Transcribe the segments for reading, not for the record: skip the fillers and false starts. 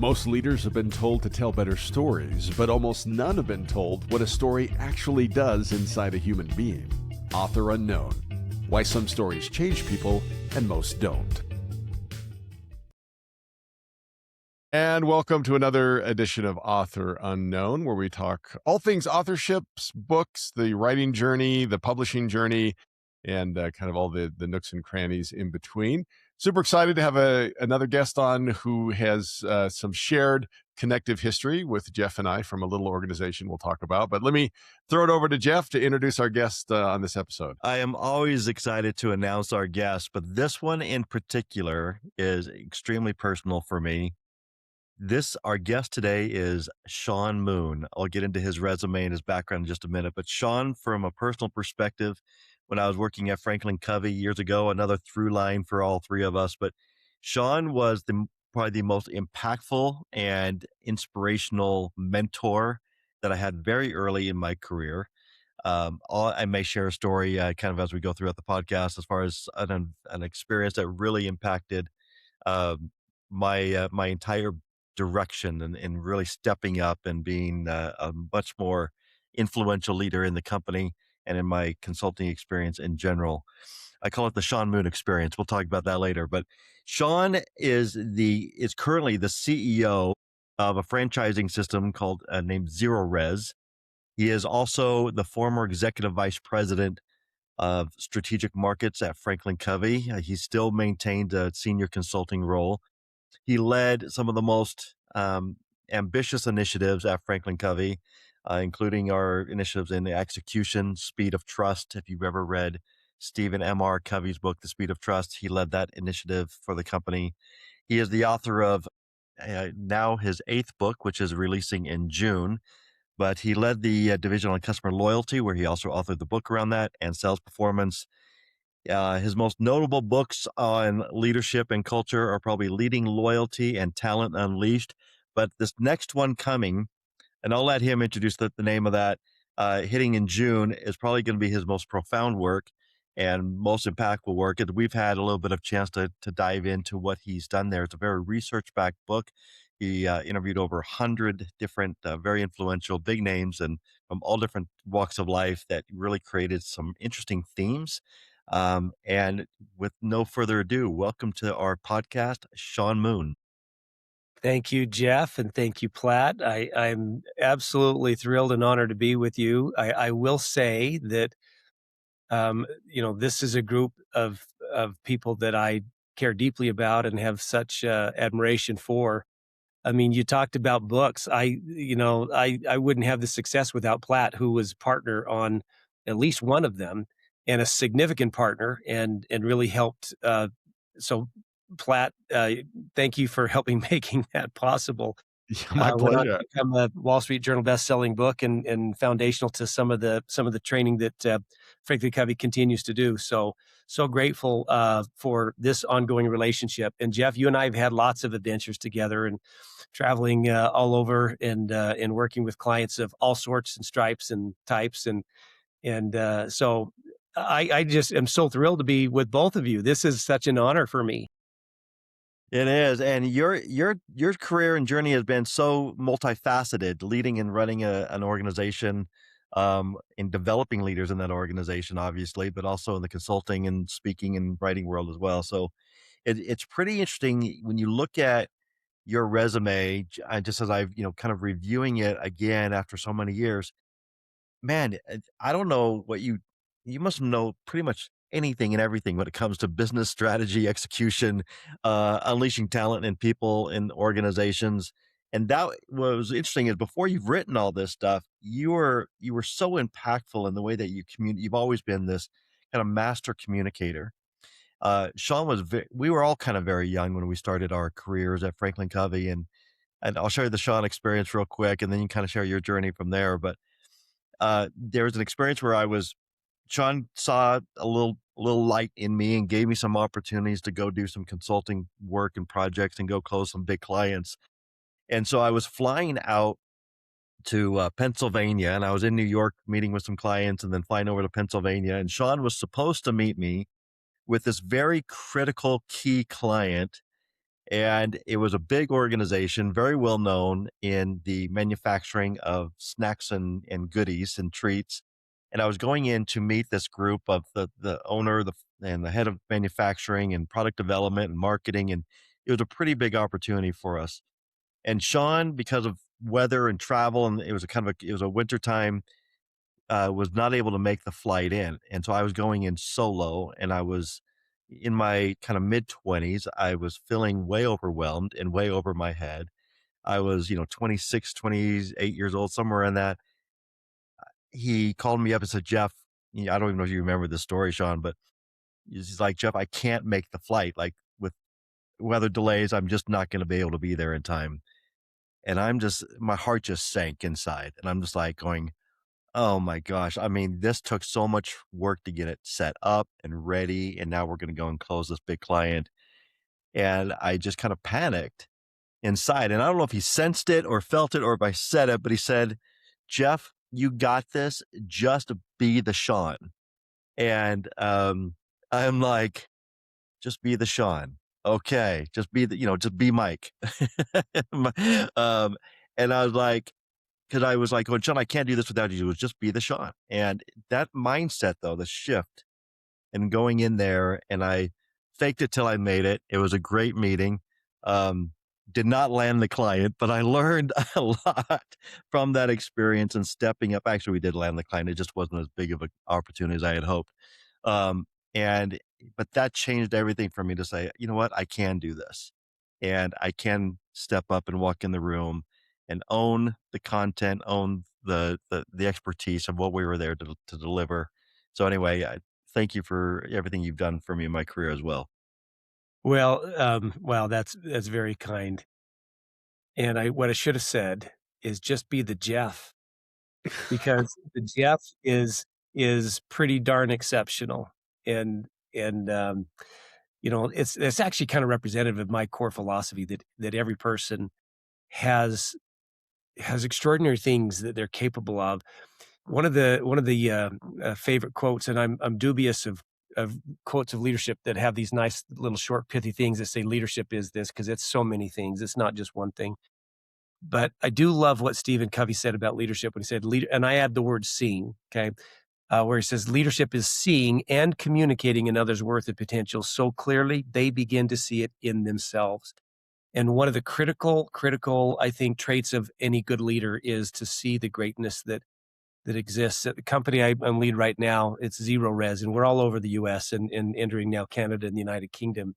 Most leaders have been told to tell better stories, but almost none have been told what a story actually does inside a human being. Author unknown. Why some stories change people and most don't. And welcome to another edition of Author Unknown, where we talk all things authorships, books, the writing journey, the publishing journey, and kind of all the nooks and crannies in between. Super excited to have another guest on who has some shared connective history with Jeff and I from a little organization we'll talk about. But let me throw it over to Jeff to introduce our guest on this episode. I am always excited to announce our guest, but this one in particular is extremely personal for me. Our guest today is Shawn Moon. I'll get into his resume and his background in just a minute, but Shawn, from a personal perspective, when I was working at FranklinCovey years ago, another through line for all three of us, but Shawn was probably the most impactful and inspirational mentor that I had very early in my career. I may share a story kind of as we go throughout the podcast as far as an experience that really impacted my entire direction and really stepping up and being a much more influential leader in the company and in my consulting experience in general. I call it the Shawn Moon experience. We'll talk about that later. But Shawn is currently the CEO of a franchising system called named Zero Res. He is also the former executive vice president of strategic markets at FranklinCovey. He still maintained a senior consulting role. He led some of the most ambitious initiatives at FranklinCovey, including our initiatives in the execution, Speed of Trust. If you've ever read Stephen M.R. Covey's book, The Speed of Trust, he led that initiative for the company. He is the author of now his 8th book, which is releasing in June. But he led the division on customer loyalty, where he also authored the book around that, and sales performance. His most notable books on leadership and culture are probably Leading Loyalty and Talent Unleashed. But this next one coming, and I'll let him introduce the name of that, hitting in June, is probably going to be his most profound work and most impactful work. And we've had a little bit of chance to dive into what he's done there. It's a very research-backed book. He interviewed over 100 different, very influential big names and from all different walks of life that really created some interesting themes. And with no further ado, welcome to our podcast, Shawn Moon. Thank you, Jeff, and thank you, Platt. I'm absolutely thrilled and honored to be with you. I will say that, this is a group of people that I care deeply about and have such admiration for. I mean, you talked about books. I wouldn't have the success without Platt, who was partner on at least one of them and a significant partner and really helped. So Platt, thank you for helping making that possible. Yeah, my pleasure. It's become a Wall Street Journal best-selling book and foundational to some of the training that FranklinCovey continues to do. So grateful for this ongoing relationship. And Jeff, you and I have had lots of adventures together and traveling all over and working with clients of all sorts and stripes and types. And so I just am so thrilled to be with both of you. This is such an honor for me. It is, and your career and journey has been so multifaceted, leading and running an organization, in developing leaders in that organization, obviously, but also in the consulting and speaking and writing world as well. So it's pretty interesting when you look at your resume, just as I've kind of reviewing it again after so many years. Man, I don't know what you must know pretty much anything and everything when it comes to business strategy, execution, unleashing talent in people in organizations. And that was interesting is before you've written all this stuff, you were so impactful in the way that you communicate. You've always been this kind of master communicator. Shawn we were all kind of very young when we started our careers at FranklinCovey, and I'll share the Shawn experience real quick, and then you can kind of share your journey from there. But there was an experience where Shawn saw a little light in me and gave me some opportunities to go do some consulting work and projects and go close some big clients. And so I was flying out to Pennsylvania, and I was in New York meeting with some clients and then flying over to Pennsylvania. And Shawn was supposed to meet me with this very critical key client And it was a big organization, very well known in the manufacturing of snacks and goodies and treats. And I was going in to meet this group of the owner, and the head of manufacturing and product development and marketing. And it was a pretty big opportunity for us. And Sean, because of weather and travel, and it was it was a wintertime, was not able to make the flight in. And so I was going in solo, and I was in my kind of mid 20s. I was feeling way overwhelmed and way over my head. I was, 26, 28 years old, somewhere in that. He called me up and said, Jeff, I don't even know if you remember this story, Sean, but he's like, Jeff, I can't make the flight. Like, with weather delays, I'm just not going to be able to be there in time. And my heart just sank inside. And I'm just like going, oh my gosh. I mean, this took so much work to get it set up and ready. And now we're going to go and close this big client. And I just kind of panicked inside. And I don't know if he sensed it or felt it or if I said it, but he said, Jeff, you got this. Just be the Sean. And I'm like, just be the Sean. Okay. Just be just be Mike. And I was like, because I was like, oh, Sean, I can't do this without you. It was just be the Sean. And that mindset, though, the shift and going in there, and I faked it till I made it. It was a great meeting. Did not land the client, but I learned a lot from that experience and stepping up. Actually, we did land the client. It just wasn't as big of an opportunity as I had hoped. But that changed everything for me to say, you know what, I can do this. And I can step up and walk in the room and own the content, own the expertise of what we were there to deliver. So anyway, thank you for everything you've done for me in my career as well. Well, wow, that's very kind. And what I should have said is just be the Jeff, because the Jeff is pretty darn exceptional. And it's actually kind of representative of my core philosophy that every person has extraordinary things that they're capable of. One of the favorite quotes, and I'm dubious of quotes of leadership that have these nice little short pithy things that say leadership is this, because it's so many things. It's not just one thing. But I do love what Stephen Covey said about leadership when he said leader, and I add the word seeing, okay, where he says leadership is seeing and communicating in others' worth and potential so clearly they begin to see it in themselves. And one of the critical, I think, traits of any good leader is to see the greatness that exists. At the company I'm lead right now, it's Zero Res, and we're all over the U.S. and entering now Canada and the United Kingdom.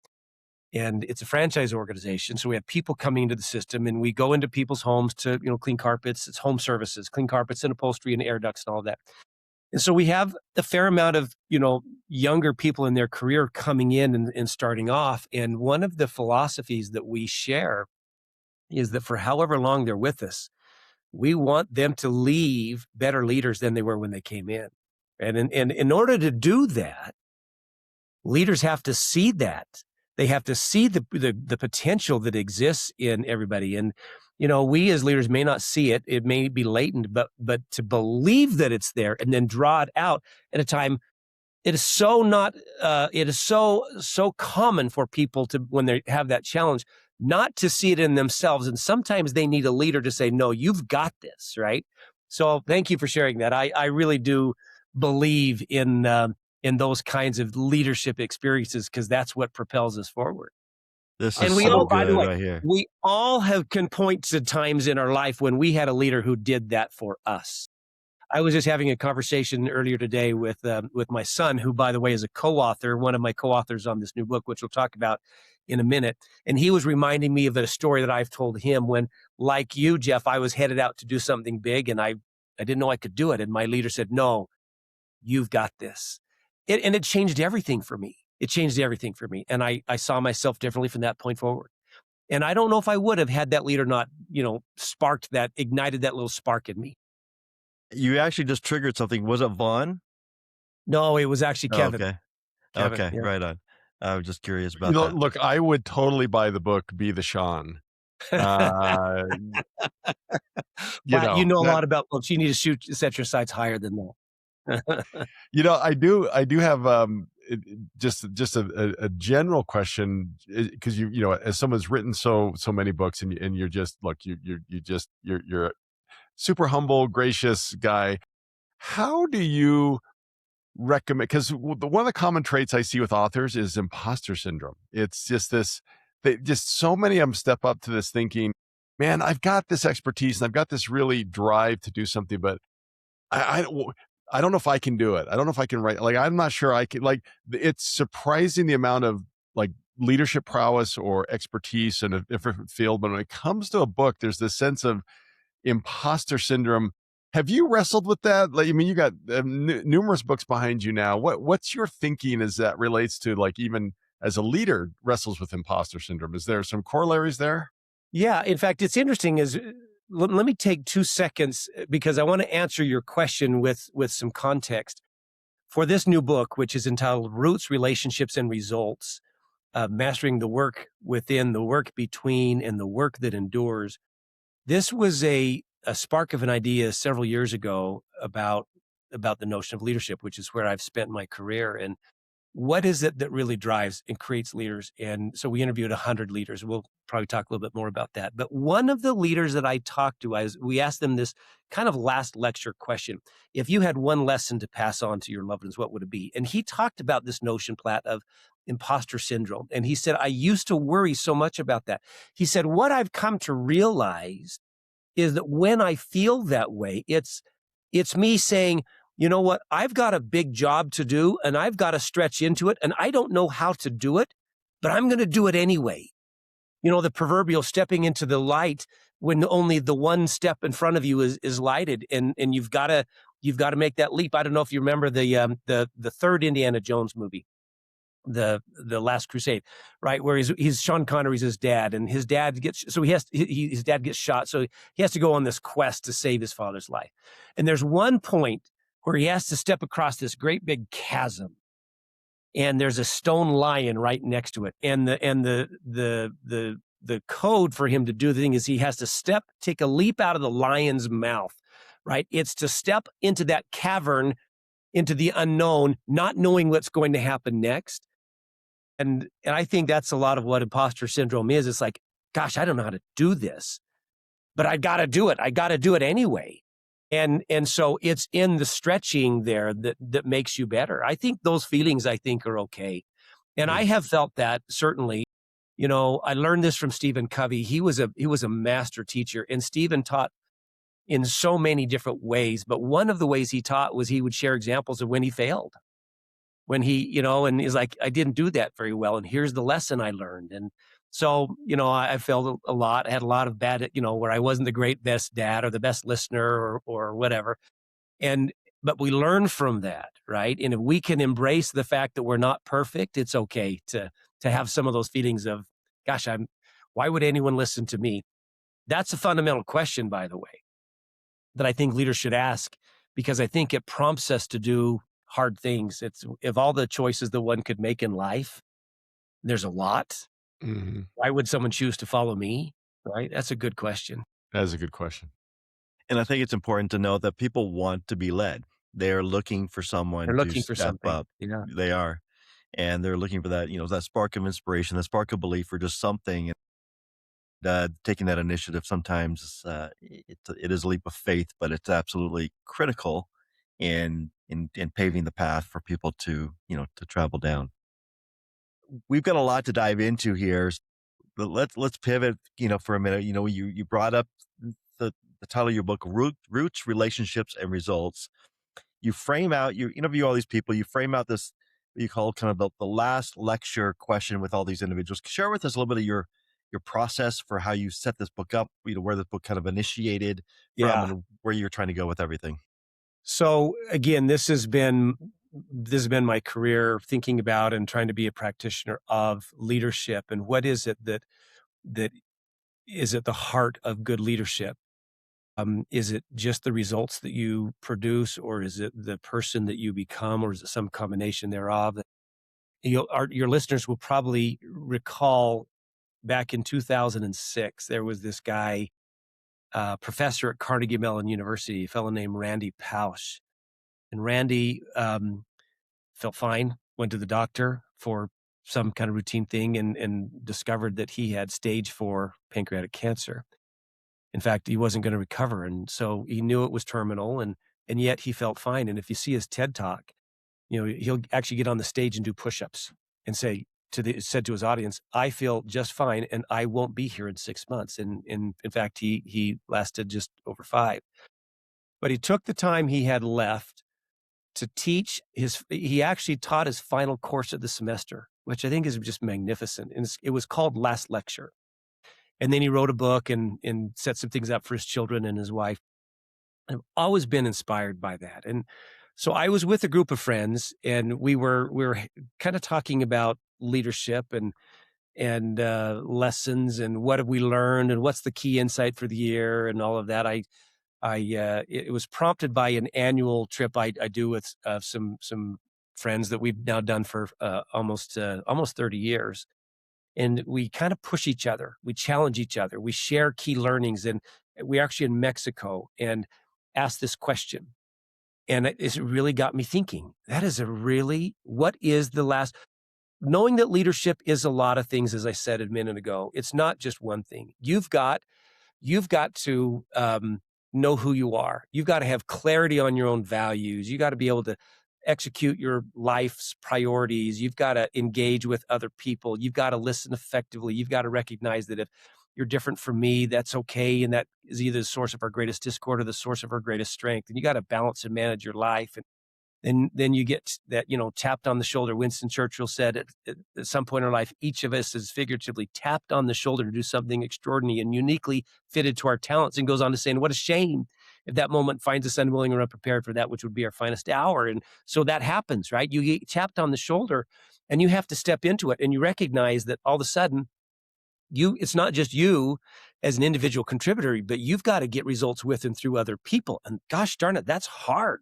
And it's a franchise organization, so we have people coming into the system, and we go into people's homes to clean carpets. It's home services, clean carpets and upholstery and air ducts and all that. And so we have a fair amount of younger people in their career coming in and starting off. And one of the philosophies that we share is that for however long they're with us, we want them to leave better leaders than they were when they came in. And in order to do that, leaders have to see that. They have to see the potential that exists in everybody. And, we as leaders may not see it. It may be latent, but to believe that it's there and then draw it out at a time, it is so common for people to, when they have that challenge, not to see it in themselves. And sometimes they need a leader to say, no, you've got this, right? So thank you for sharing that. I really do believe in those kinds of leadership experiences, because that's what propels us forward. This is so good right here. We all can point to times in our life when we had a leader who did that for us. I was just having a conversation earlier today with my son, who, by the way, is a co-author, one of my co-authors on this new book, which we'll talk about in a minute. And he was reminding me of a story that I've told him when, like you, Jeff, I was headed out to do something big, and I didn't know I could do it. And my leader said, no, you've got this. And it changed everything for me. It changed everything for me. And I saw myself differently from that point forward. And I don't know if I would have had that leader not, ignited that little spark in me. You actually just triggered something. Was it Vaughn? No, it was actually Kevin. Okay. Kevin, okay. Yeah. Right on. I was just curious about that. Look, I would totally buy the book, Be the Sean. But you know a lot about books. You need to set your sights higher than that. I do have just a general question, because you know, as someone's written so many books, and you're just, look, you're a super humble, gracious guy. How do you recommend, because one of the common traits I see with authors is imposter syndrome. It's just this, they just, so many of them step up to this thinking, man, I've got this expertise and I've got this really drive to do something, but I don't know if I can do it. I don't know if I can write. Like, I'm not sure I can. Like, it's surprising the amount of, like, leadership prowess or expertise in a different field, but when it comes to a book, there's this sense of imposter syndrome. Have you wrestled with that? Like, I mean, you got numerous books behind you now. What's your thinking as that relates to, like, even as a leader wrestles with imposter syndrome? Is there some corollaries there? Yeah, in fact, it's interesting is, let me take 2 seconds because I want to answer your question with some context. For this new book, which is entitled Roots, Relationships, and Results, Mastering the Work Within, the Work Between, and the Work That Endures, this was a spark of an idea several years ago about the notion of leadership, which is where I've spent my career. And what is it that really drives and creates leaders? And so we interviewed 100 leaders. We'll probably talk a little bit more about that. But one of the leaders that I talked to, we asked them this kind of last lecture question. If you had one lesson to pass on to your loved ones, what would it be? And he talked about this notion, Platt, of imposter syndrome. And he said, I used to worry so much about that. He said, what I've come to realize is that when I feel that way, it's me saying, you know what, I've got a big job to do and I've got to stretch into it and I don't know how to do it, but I'm going to do it anyway. You know, the proverbial stepping into the light when only the one step in front of you is lighted, and you've got to make that leap. I don't know if you remember the third Indiana Jones movie, the Last Crusade, right, where he's Sean Connery's his dad, and his dad gets his dad gets shot, so he has to go on this quest to save his father's life. And there's one point where he has to step across this great big chasm, and there's a stone lion right next to it, and the code for him to do the thing is he has to take a leap out of the lion's mouth, right? It's to step into that cavern, into the unknown, not knowing what's going to happen next. And I think that's a lot of what imposter syndrome is. It's like, gosh, I don't know how to do this, but I got to do it. I got to do it anyway. And so it's in the stretching there that makes you better. I think those feelings, I think, are okay. And I have felt that, certainly. You know, I learned this from Stephen Covey. He was a master teacher, and Stephen taught in so many different ways. But one of the ways he taught was he would share examples of when he failed. When he, you know, and he's like, I didn't do that very well, and here's the lesson I learned. And so, you know, I failed a lot. I had a lot of bad, you know, where I wasn't the best dad or the best listener or whatever. But we learn from that, right? And if we can embrace the fact that we're not perfect, it's okay to have some of those feelings of, gosh, why would anyone listen to me? That's a fundamental question, by the way, that I think leaders should ask, because I think it prompts us to do hard things. It's, of all the choices that one could make in life, there's a lot. Mm-hmm. Why would someone choose to follow me? Right? That's a good question. That is a good question. And I think it's important to know that people want to be led. They're looking for someone to step up. Yeah. They are. And they're looking for that, you know, that spark of inspiration, that spark of belief, or just something. Taking that initiative sometimes it is a leap of faith, but it's absolutely critical in paving the path for people to, you know, to travel down. We've got a lot to dive into here, but let's pivot, you know, for a minute. You know, you brought up the title of your book, Roots, Relationships, and Results. You interview all these people, you frame out this, what you call kind of the last lecture question with all these individuals. Share with us a little bit of your process for how you set this book up, you know, where this book kind of initiated from and where you're trying to go with everything. So again, this has been my career, thinking about and trying to be a practitioner of leadership, and what is it that is at the heart of good leadership. Is it just the results that you produce, or is it the person that you become, or is it some combination thereof? Your listeners will probably recall back in 2006, there was this guy, professor at Carnegie Mellon University, a fellow named Randy Pausch. And Randy felt fine. went to the doctor for some kind of routine thing and discovered that he had stage 4 pancreatic cancer. In fact, he wasn't going to recover. And so he knew it was terminal, and yet he felt fine. And if you see his TED Talk, he'll actually get on the stage and do push-ups and said to his audience, I feel just fine and I won't be here in 6 months. And in fact, he lasted just over 5. But he took the time he had left to teach he actually taught his final course of the semester, which I think is just magnificent. And it was called Last Lecture. And then he wrote a book and set some things up for his children and his wife. I've always been inspired by that. And so I was with a group of friends, and we were kind of talking about leadership and lessons and what have we learned and what's the key insight for the year and all of that. It was prompted by an annual trip I do with some friends that we've now done for almost 30 years. And we kind of push each other. We challenge each other. We share key learnings. And we're actually in Mexico and asked this question. And it really got me thinking. What is the last... Knowing that leadership is a lot of things, as I said a minute ago, it's not just one thing. You've got to know who you are. You've got to have clarity on your own values. You got to be able to execute your life's priorities. You've got to engage with other people. You've got to listen effectively. You've got to recognize that if you're different from me, that's okay. And that is either the source of our greatest discord or the source of our greatest strength. And you got to balance and manage your life. And then you get that, tapped on the shoulder. Winston Churchill said at some point in our life, each of us is figuratively tapped on the shoulder to do something extraordinary and uniquely fitted to our talents, and goes on to say, and what a shame if that moment finds us unwilling or unprepared for that which would be our finest hour. And so that happens, right? You get tapped on the shoulder and you have to step into it, and you recognize that all of a sudden it's not just you as an individual contributor, but you've got to get results with and through other people. And gosh darn it, that's hard.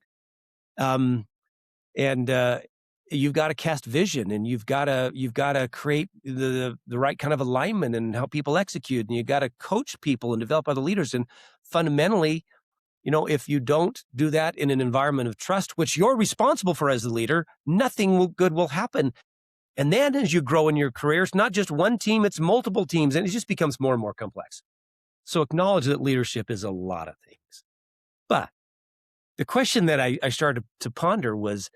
You've got to cast vision, and you've got to create the right kind of alignment and help people execute, and you've got to coach people and develop other leaders. And fundamentally, if you don't do that in an environment of trust, which you're responsible for as the leader, nothing good will happen. And then as you grow in your career, it's not just one team, it's multiple teams, and it just becomes more and more complex. So acknowledge that leadership is a lot of things. But the question that I started to ponder was,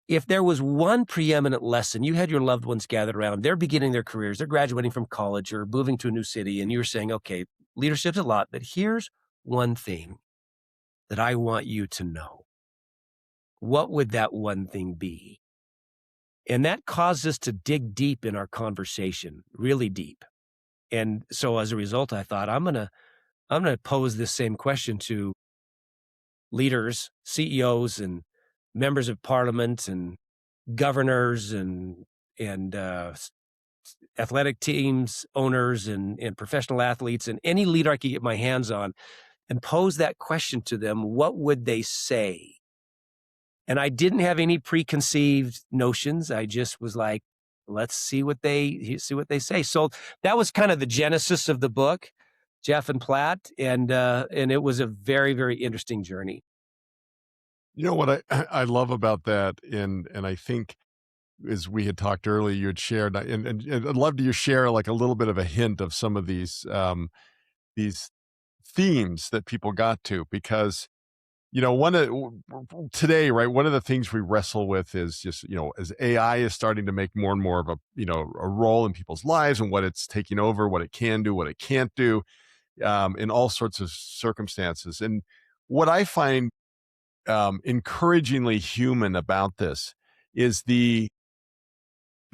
if there was one preeminent lesson, you had your loved ones gathered around, they're beginning their careers, they're graduating from college or moving to a new city, and you're saying, okay, leadership's a lot, but here's one thing that I want you to know. What would that one thing be? And that caused us to dig deep in our conversation, really deep. And so as a result, I thought, I'm gonna pose this same question to leaders, CEOs, and members of parliament, and governors, and athletic teams, owners, and professional athletes, and any leader I could get my hands on, and pose that question to them. What would they say? And I didn't have any preconceived notions. I just was like, let's see what they say. So that was kind of the genesis of the book, Jeff and Platte, and it was a very, very interesting journey. What I love about that, and I think, as we had talked earlier, you had shared, and I'd love to share like a little bit of a hint of some of these themes that people got to, because today, right, one of the things we wrestle with is just, as AI is starting to make more and more of a role in people's lives, and what it's taking over, what it can do, what it can't do, in all sorts of circumstances. And what I find encouragingly human about this is the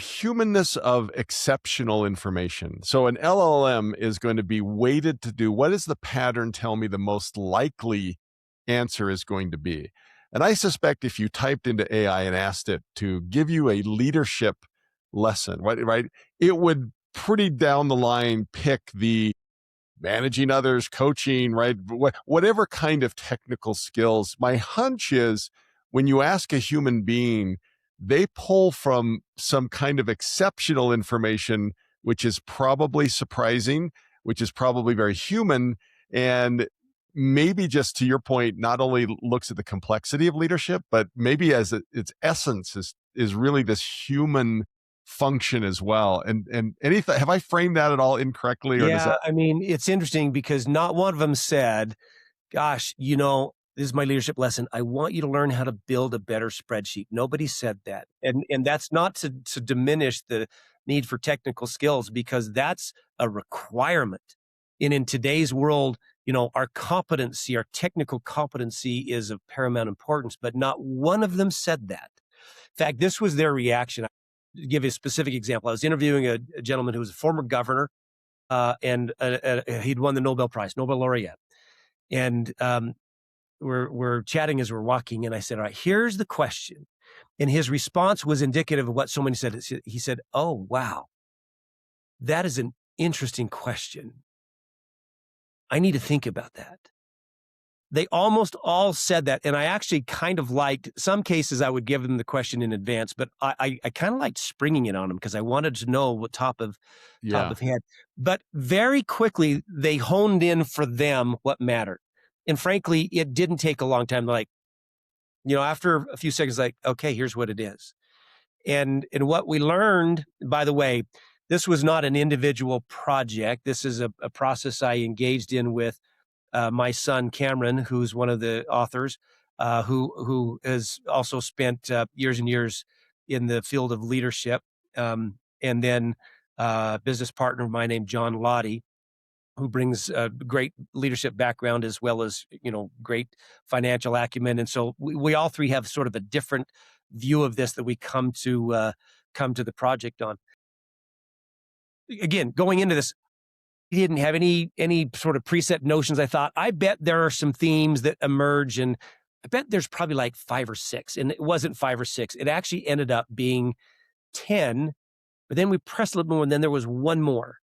humanness of exceptional information. So an LLM is going to be weighted to do, what does the pattern tell me the most likely answer is going to be? And I suspect if you typed into AI and asked it to give you a leadership lesson, right, it would pretty down the line pick the managing others, coaching, right, whatever kind of technical skills. My hunch is, when you ask a human being, they pull from some kind of exceptional information, which is probably surprising, which is probably very human, and maybe just to your point, not only looks at the complexity of leadership, but maybe as its essence is really this human function as well. And anything, have I framed that at all incorrectly, or does Yeah, that? I mean, it's interesting because not one of them said, gosh, this is my leadership lesson. I want you to learn how to build a better spreadsheet. Nobody said that. And that's not to diminish the need for technical skills, because that's a requirement. And in today's world, our competency, our technical competency is of paramount importance, but not one of them said that. In fact, this was their reaction. I'll give you a specific example. I was interviewing a gentleman who was a former governor, and he'd won the Nobel Prize, Nobel laureate. And we're chatting as we're walking, and I said, all right, here's the question. And his response was indicative of what somebody said. He said, oh, wow, that is an interesting question. I need to think about that. They almost all said that. And I actually kind of liked, some cases I would give them the question in advance, but I kind of liked springing it on them because I wanted to know what top of head. But very quickly, they honed in for them what mattered. And frankly, it didn't take a long time. Like, after a few seconds, like, okay, here's what it is. And what we learned, by the way, this was not an individual project. This is a process I engaged in with my son, Cameron, who's one of the authors, who has also spent years and years in the field of leadership. And then a business partner of mine named John Lottie, who brings a great leadership background as well as, great financial acumen. And so we all three have sort of a different view of this that we come to the project on. Again, going into this, he didn't have any sort of preset notions. I thought, I bet there are some themes that emerge, and I bet there's probably like 5 or 6. And it wasn't 5 or 6. It actually ended up being 10, but then we pressed a little more, and then there was one more.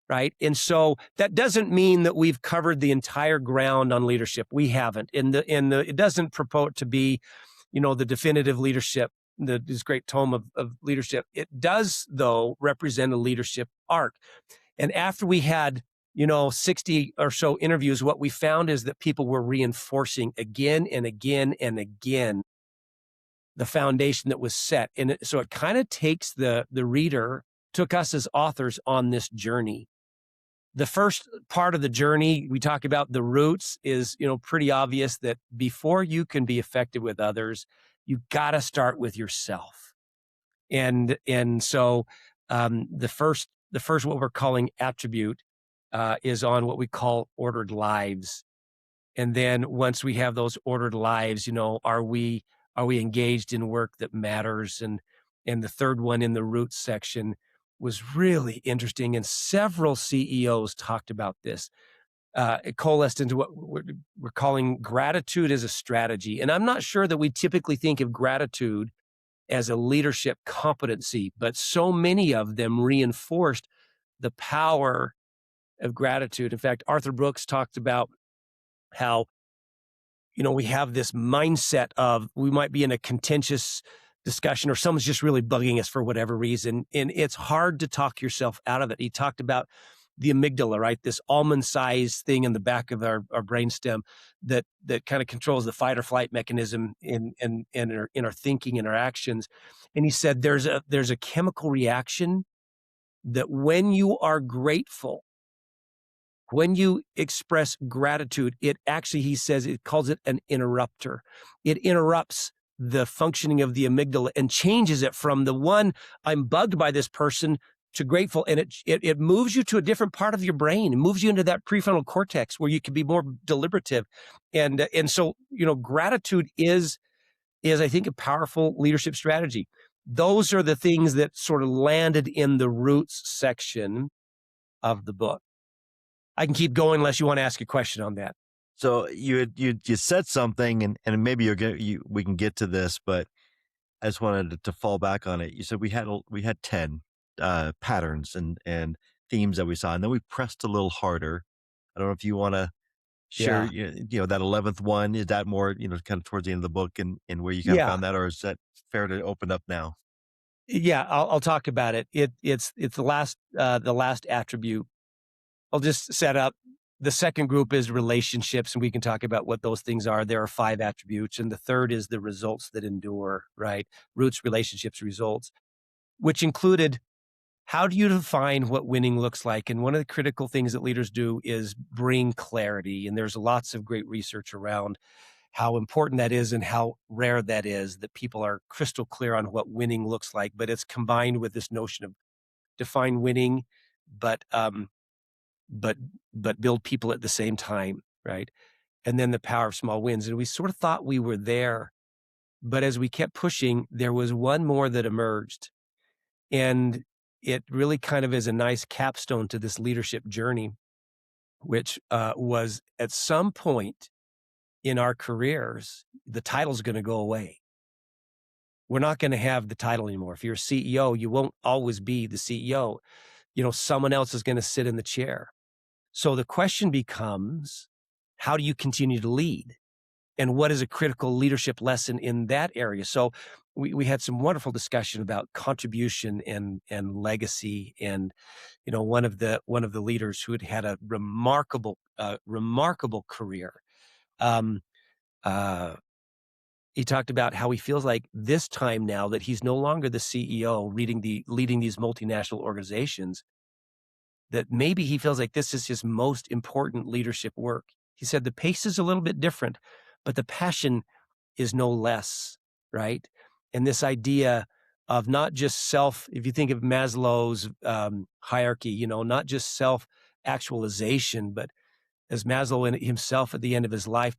Right. And so that doesn't mean that we've covered the entire ground on leadership. We haven't. It doesn't purport to be, the definitive leadership, this great tome of leadership. It does, though, represent a leadership arc. And after we had, 60 or so interviews, what we found is that people were reinforcing again and again and again the foundation that was set. And so it kind of takes the reader, took us as authors on this journey. The first part of the journey, we talk about the roots, is, pretty obvious that before you can be effective with others, you got to start with yourself. And so the first what we're calling attribute is on what we call ordered lives. And then once we have those ordered lives, are we engaged in work that matters? And the third one in the roots section was really interesting, and several CEOs talked about this. It coalesced into what we're calling gratitude as a strategy. And I'm not sure that we typically think of gratitude as a leadership competency, but so many of them reinforced the power of gratitude. In fact, Arthur Brooks talked about how, we have this mindset of we might be in a contentious discussion or someone's just really bugging us for whatever reason, and it's hard to talk yourself out of it. He talked about the amygdala, right? This almond-sized thing in the back of our brainstem that kind of controls the fight or flight mechanism in our thinking and our actions. And he said there's a chemical reaction that when you are grateful, when you express gratitude, it actually, he says, it calls it an interrupter. It interrupts the functioning of the amygdala and changes it from the one, I'm bugged by this person, to grateful. And it moves you to a different part of your brain. It moves you into that prefrontal cortex where you can be more deliberative. And so, gratitude is, I think, a powerful leadership strategy. Those are the things that sort of landed in the roots section of the book. I can keep going unless you want to ask a question on that. So you said something, and maybe we can get to this, but I just wanted to fall back on it. You said we had 10 patterns and themes that we saw, and then we pressed a little harder. I don't know if you want to share, that 11th one. Is that more, kind of towards the end of the book and where you kind of found that, or is that fair to open up now? Yeah, I'll talk about it. It's the last attribute. I'll just set up The second group is relationships, and we can talk about what those things are. There are 5 attributes, and the third is the results that endure, right? Roots, relationships, results, which included how do you define what winning looks like? And one of the critical things that leaders do is bring clarity. And there's lots of great research around how important that is and how rare that is, that people are crystal clear on what winning looks like. But it's combined with this notion of define winning, but but build people at the same time, right? And then the power of small wins. And we sort of thought we were there, but as we kept pushing, there was one more that emerged, and it really kind of is a nice capstone to this leadership journey, which was at some point in our careers, the title's going to go away. We're not going to have the title anymore. If you're a CEO, you won't always be the CEO. Someone else is going to sit in the chair. So the question becomes, how do you continue to lead? And what is a critical leadership lesson in that area? So we had some wonderful discussion about contribution and legacy. And, one of the leaders who had a remarkable career, he talked about how he feels like this time now that he's no longer the CEO leading these multinational organizations, that maybe he feels like this is his most important leadership work. He said the pace is a little bit different, but the passion is no less, right? And this idea of not just if you think of Maslow's hierarchy, not just self-actualization, but as Maslow himself at the end of his life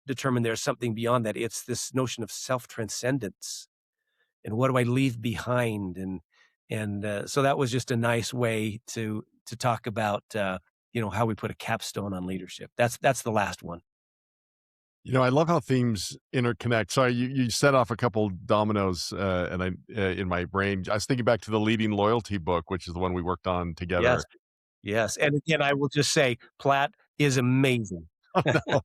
determined there's something beyond that. It's this notion of self-transcendence. And what do I leave behind? And so that was just a nice way to talk about, how we put a capstone on leadership. That's the last one. I love how themes interconnect. Sorry, you set off a couple dominoes, and I in my brain. I was thinking back to the Leading Loyalty book, which is the one we worked on together. Yes. And again, I will just say, Platte is amazing. No.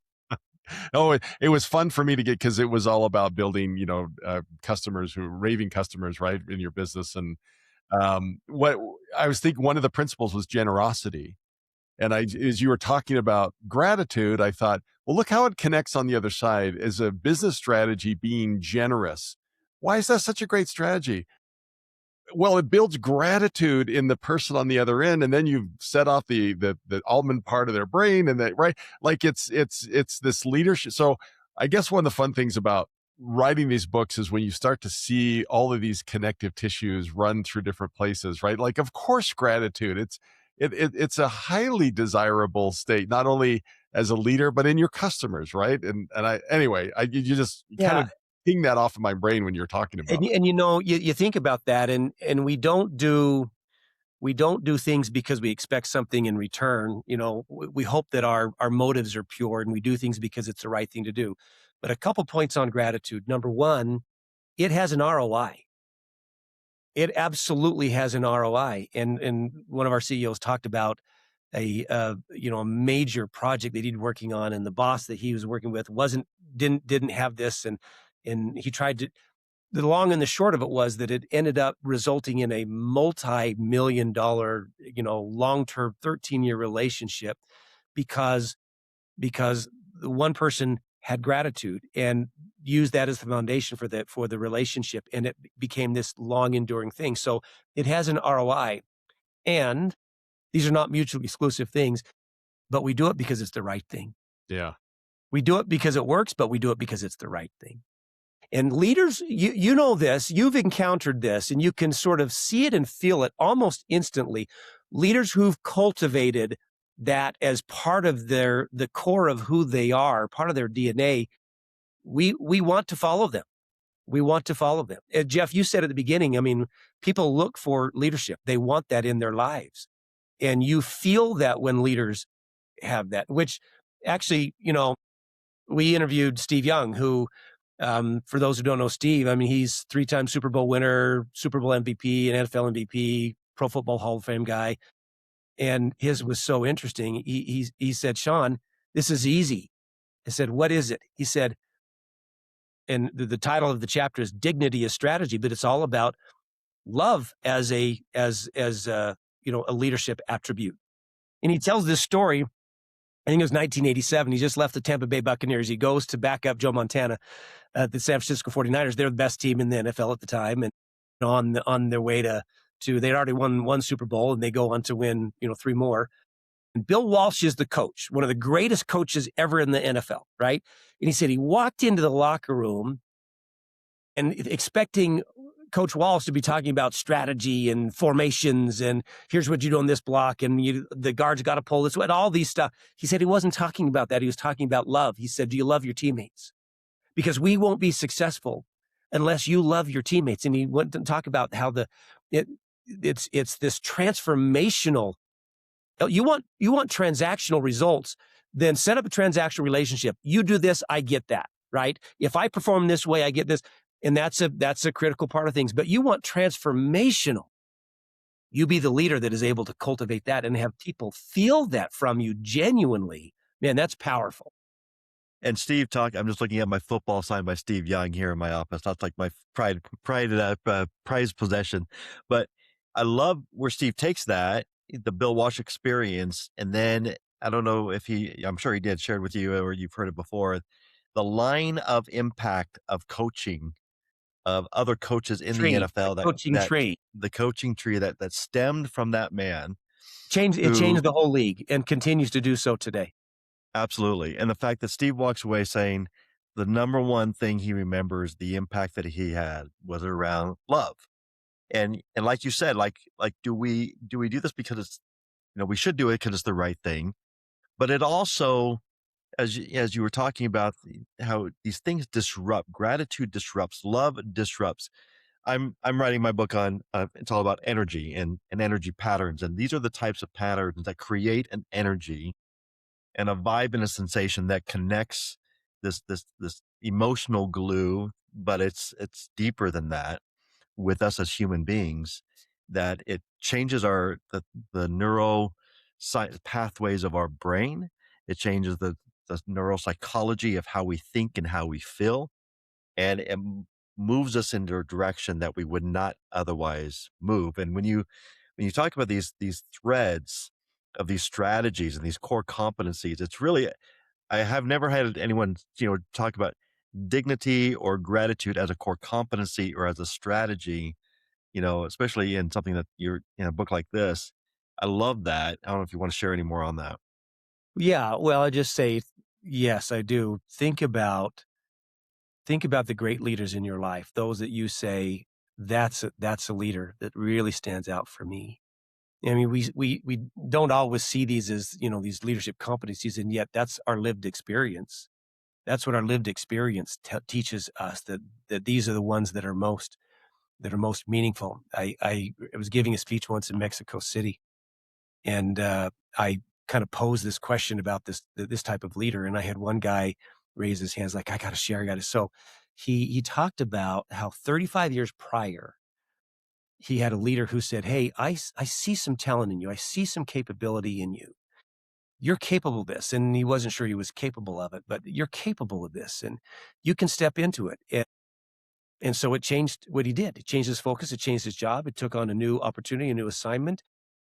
Oh, it was fun for me to get, because it was all about building, customers raving customers, right, in your business. And what I was thinking, one of the principles was generosity. And as you were talking about gratitude, I thought, well, look how it connects on the other side as a business strategy, being generous. Why is that such a great strategy? Well, it builds gratitude in the person on the other end, and then you've set off the almond part of their brain, and that, right? Like it's this leadership. So I guess one of the fun things about writing these books is when you start to see all of these connective tissues run through different places, right? Like, of course, gratitude. It's a highly desirable state, not only as a leader, but in your customers, right? And you just kind of ping that off of my brain when you're talking about it. And you think about that, and we don't do things because we expect something in return. We hope that our motives are pure, and we do things because it's the right thing to do. But a couple points on gratitude. Number one, it has an ROI. It absolutely has an ROI. And one of our CEOs talked about a major project that he'd working on, and the boss that he was working with didn't have this, and he tried to. The long and the short of it was that it ended up resulting in a multi-million-dollar, long-term 13-year relationship because the one person had gratitude and used that as the foundation for the relationship, and it became this long enduring thing. So it has an ROI, and these are not mutually exclusive things, but we do it because it's the right thing. Yeah. We do it because it works, but we do it because it's the right thing. And leaders, you know this, you've encountered this, and you can sort of see it and feel it almost instantly. Leaders who've cultivated that as part of the core of who they are, part of their DNA, we want to follow them. We want to follow them. And Jeff, you said at the beginning, I mean, people look for leadership. They want that in their lives. And you feel that when leaders have that, which actually, we interviewed Steve Young, who, for those who don't know Steve, I mean, he's 3-time Super Bowl winner, Super Bowl MVP, an NFL MVP, Pro Football Hall of Fame guy. And his was so interesting. He said, Shawn, this is easy. I said, what is it? He said, and the title of the chapter is Dignity as Strategy, but it's all about love as a leadership attribute. And he tells this story I think it was 1987. He just left the Tampa Bay Buccaneers. He goes to back up Joe Montana at the San Francisco 49ers. They're the best team in the NFL at the time. And on their way to they'd already won one Super Bowl, and they go on to win, 3 more. And Bill Walsh is the coach, one of the greatest coaches ever in the NFL, right? And he said he walked into the locker room and expecting Coach Walsh to be talking about strategy and formations and here's what you do on this block and the guards got to pull this way, all these stuff. He said he wasn't talking about that. He was talking about love. He said, do you love your teammates? Because we won't be successful unless you love your teammates. And he went to talk about how it's this transformational. You want transactional results, then set up a transactional relationship. You do this, I get that, right? If I perform this way, I get this. And that's a critical part of things. But you want transformational. You be the leader that is able to cultivate that and have people feel that from you genuinely. Man, that's powerful. And Steve I'm just looking at my football signed by Steve Young here in my office. That's like my prized possession. But I love where Steve takes that, the Bill Walsh experience. And then I don't know if I'm sure he did shared with you or you've heard it before, the line of impact of coaching of other coaches in the NFL, the coaching tree that stemmed from that man. It changed the whole league and continues to do so today. Absolutely. And the fact that Steve walks away saying the number one thing he remembers, the impact that he had was around love. And like you said, like do we do this because it's, we should do it because it's the right thing. But it also, as you were talking about how these things disrupt, gratitude disrupts, love disrupts. I'm writing my book on, it's all about energy and energy patterns. And these are the types of patterns that create an energy and a vibe and a sensation that connects this emotional glue, but it's deeper than that with us as human beings, that it changes the neural pathways of our brain. It changes the neuropsychology of how we think and how we feel. And it moves us into a direction that we would not otherwise move. And when you talk about these threads of these strategies and these core competencies, it's really, I have never had anyone, talk about dignity or gratitude as a core competency or as a strategy, especially in something that you're in a book like this. I love that. I don't know if you want to share any more on that. Yeah. Well, I just say, yes, I do. Think about the great leaders in your life, those that you say, that's a leader that really stands out for me. I mean, we don't always see these as, these leadership competencies, and yet that's our lived experience. That's what our lived experience teaches us, that these are the ones that are most meaningful. I was giving a speech once in Mexico City, and I kind of posed this question about this type of leader, and I had one guy raise his hands like, I got to share. So he talked about how 35 years prior, he had a leader who said, hey, I see some talent in you. I see some capability in you. You're capable of this. And he wasn't sure he was capable of it, but you're capable of this and you can step into it. And so it changed what he did. It changed his focus. It changed his job. It took on a new opportunity, a new assignment.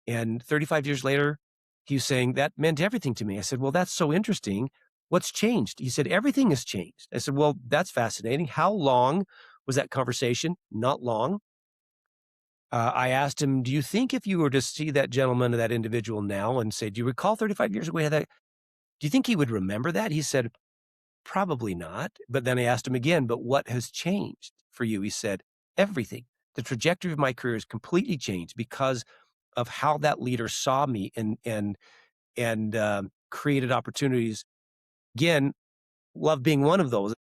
And 35 years later, he was saying, that meant everything to me. I said, well, that's so interesting. What's changed? He said, everything has changed. I said, well, that's fascinating. How long was that conversation? Not long. I asked him, do you think if you were to see that gentleman or that individual now and say, do you recall 35 years ago we had that? Do you think he would remember that? He said, probably not. But then I asked him again, but what has changed for you? He said, everything. The trajectory of my career has completely changed because of how that leader saw me and created opportunities. Again, love being one of those.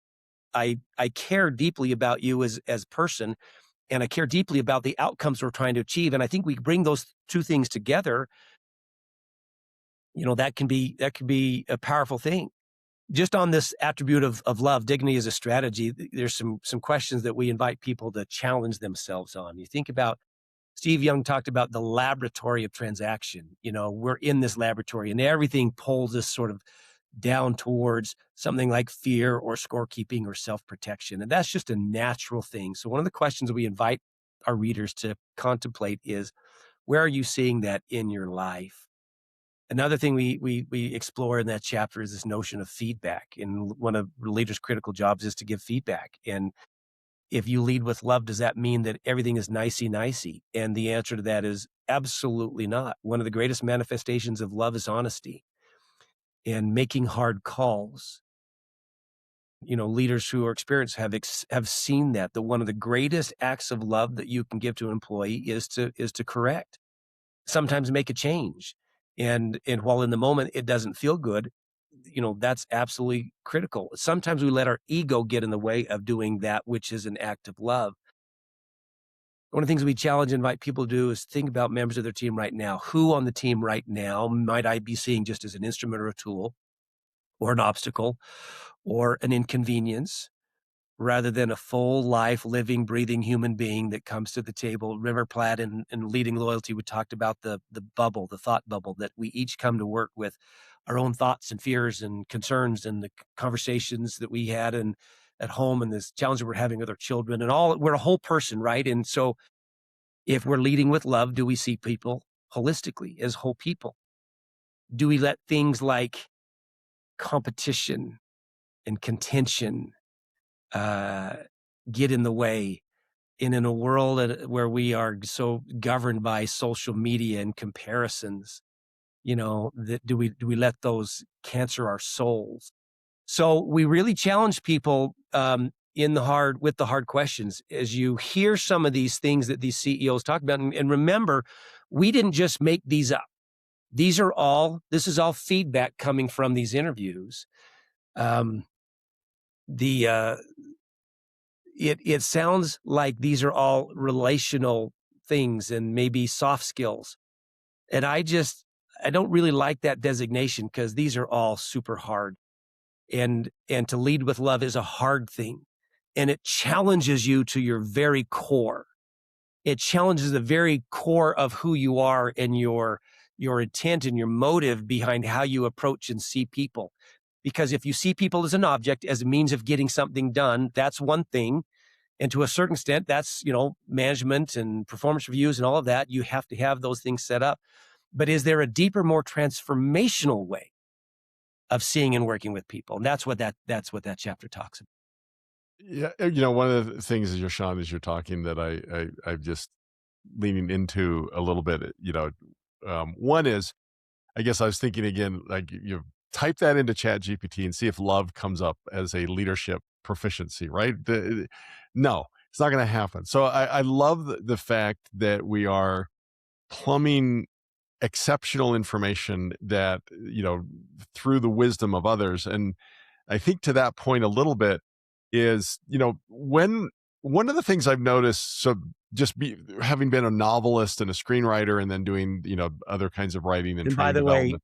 I care deeply about you as a person, and I care deeply about the outcomes we're trying to achieve. And I think we bring those two things together. That can be a powerful thing. Just on this attribute of love, dignity as a strategy, there's some questions that we invite people to challenge themselves on. You think about, Steve Young talked about the laboratory of transaction. We're in this laboratory and everything pulls us sort of down towards something like fear or scorekeeping or self-protection. And that's just a natural thing. So one of the questions we invite our readers to contemplate is, where are you seeing that in your life? Another thing we explore in that chapter is this notion of feedback. And one of the leaders' critical jobs is to give feedback. And if you lead with love, does that mean that everything is nicey-nicey? And the answer to that is absolutely not. One of the greatest manifestations of love is honesty and making hard calls. Leaders who are experienced have seen that one of the greatest acts of love that you can give to an employee is to correct, sometimes make a change. And while in the moment it doesn't feel good, that's absolutely critical. Sometimes we let our ego get in the way of doing that, which is an act of love. One of the things we challenge and invite people to do is think about members of their team right now. Who on the team right now might I be seeing just as an instrument or a tool or an obstacle or an inconvenience, rather than a full life, living, breathing human being that comes to the table? Remember Platt and Leading Loyalty, we talked about the bubble, the thought bubble, that we each come to work with our own thoughts and fears and concerns and the conversations that we had and at home and this challenge that we're having with our children and all. We're a whole person, right? And so if we're leading with love, do we see people holistically as whole people? Do we let things like competition and contention get in the way? And in a world where we are so governed by social media and comparisons, that do we let those cancer our souls? So we really challenge people with the hard questions as you hear some of these things that these CEOs talk about. And remember, we didn't just make these up. This is all feedback coming from these interviews. It sounds like these are all relational things and maybe soft skills. And I don't really like that designation because these are all super hard. And to lead with love is a hard thing. And it challenges you to your very core. It challenges the very core of who you are and your intent and your motive behind how you approach and see people. Because if you see people as an object, as a means of getting something done, that's one thing. And to a certain extent, that's, management and performance reviews and all of that. You have to have those things set up. But is there a deeper, more transformational way of seeing and working with people? And that's what that chapter talks about. Yeah, one of the things as Shawn, as you're talking, that I'm just leaning into a little bit. One is, I guess I was thinking again, like you type that into Chat GPT and see if love comes up as a leadership proficiency, right? No, it's not going to happen. So I love the fact that we are plumbing exceptional information that, through the wisdom of others. And I think to that point a little bit is, when one of the things I've noticed, so having been a novelist and a screenwriter and then doing, other kinds of writing and by training the development. way,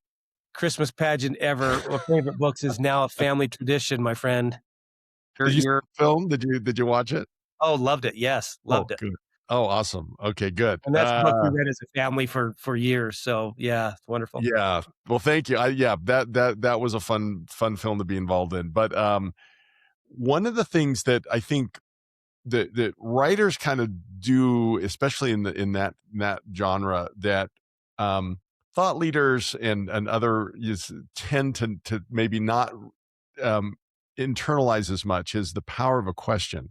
Christmas pageant ever or favorite books is now a family tradition, my friend. Did you see the film? Did you watch it? Oh, loved it. Yes, loved it. Good. Oh, awesome. Okay, good. And that's a book we read as a family for years. So yeah, it's wonderful. Yeah. Well, thank you. That was a fun film to be involved in. But one of the things that I think that writers kind of do, especially in that genre, that thought leaders and other tend to maybe not internalize as much, is the power of a question.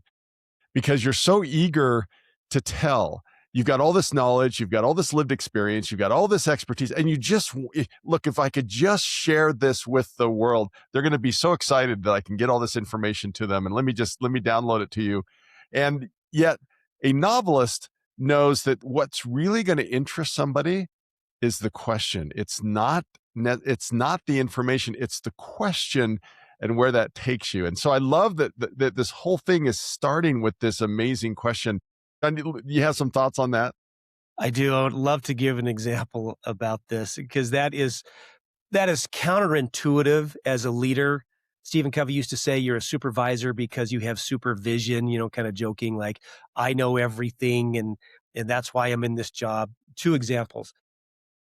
Because you're so eager to tell. You've got all this knowledge, you've got all this lived experience, you've got all this expertise, and you just look, if I could just share this with the world, they're going to be so excited that I can get all this information to them, and let me download it to you. And yet a novelist knows that what's really going to interest somebody is the question. It's not the information, it's the question and where that takes you. And so I love that this whole thing is starting with this amazing question. And you have some thoughts on that? I do. I would love to give an example about this because that is counterintuitive as a leader. Stephen Covey used to say you're a supervisor because you have supervision, kind of joking like, I know everything and that's why I'm in this job. Two examples.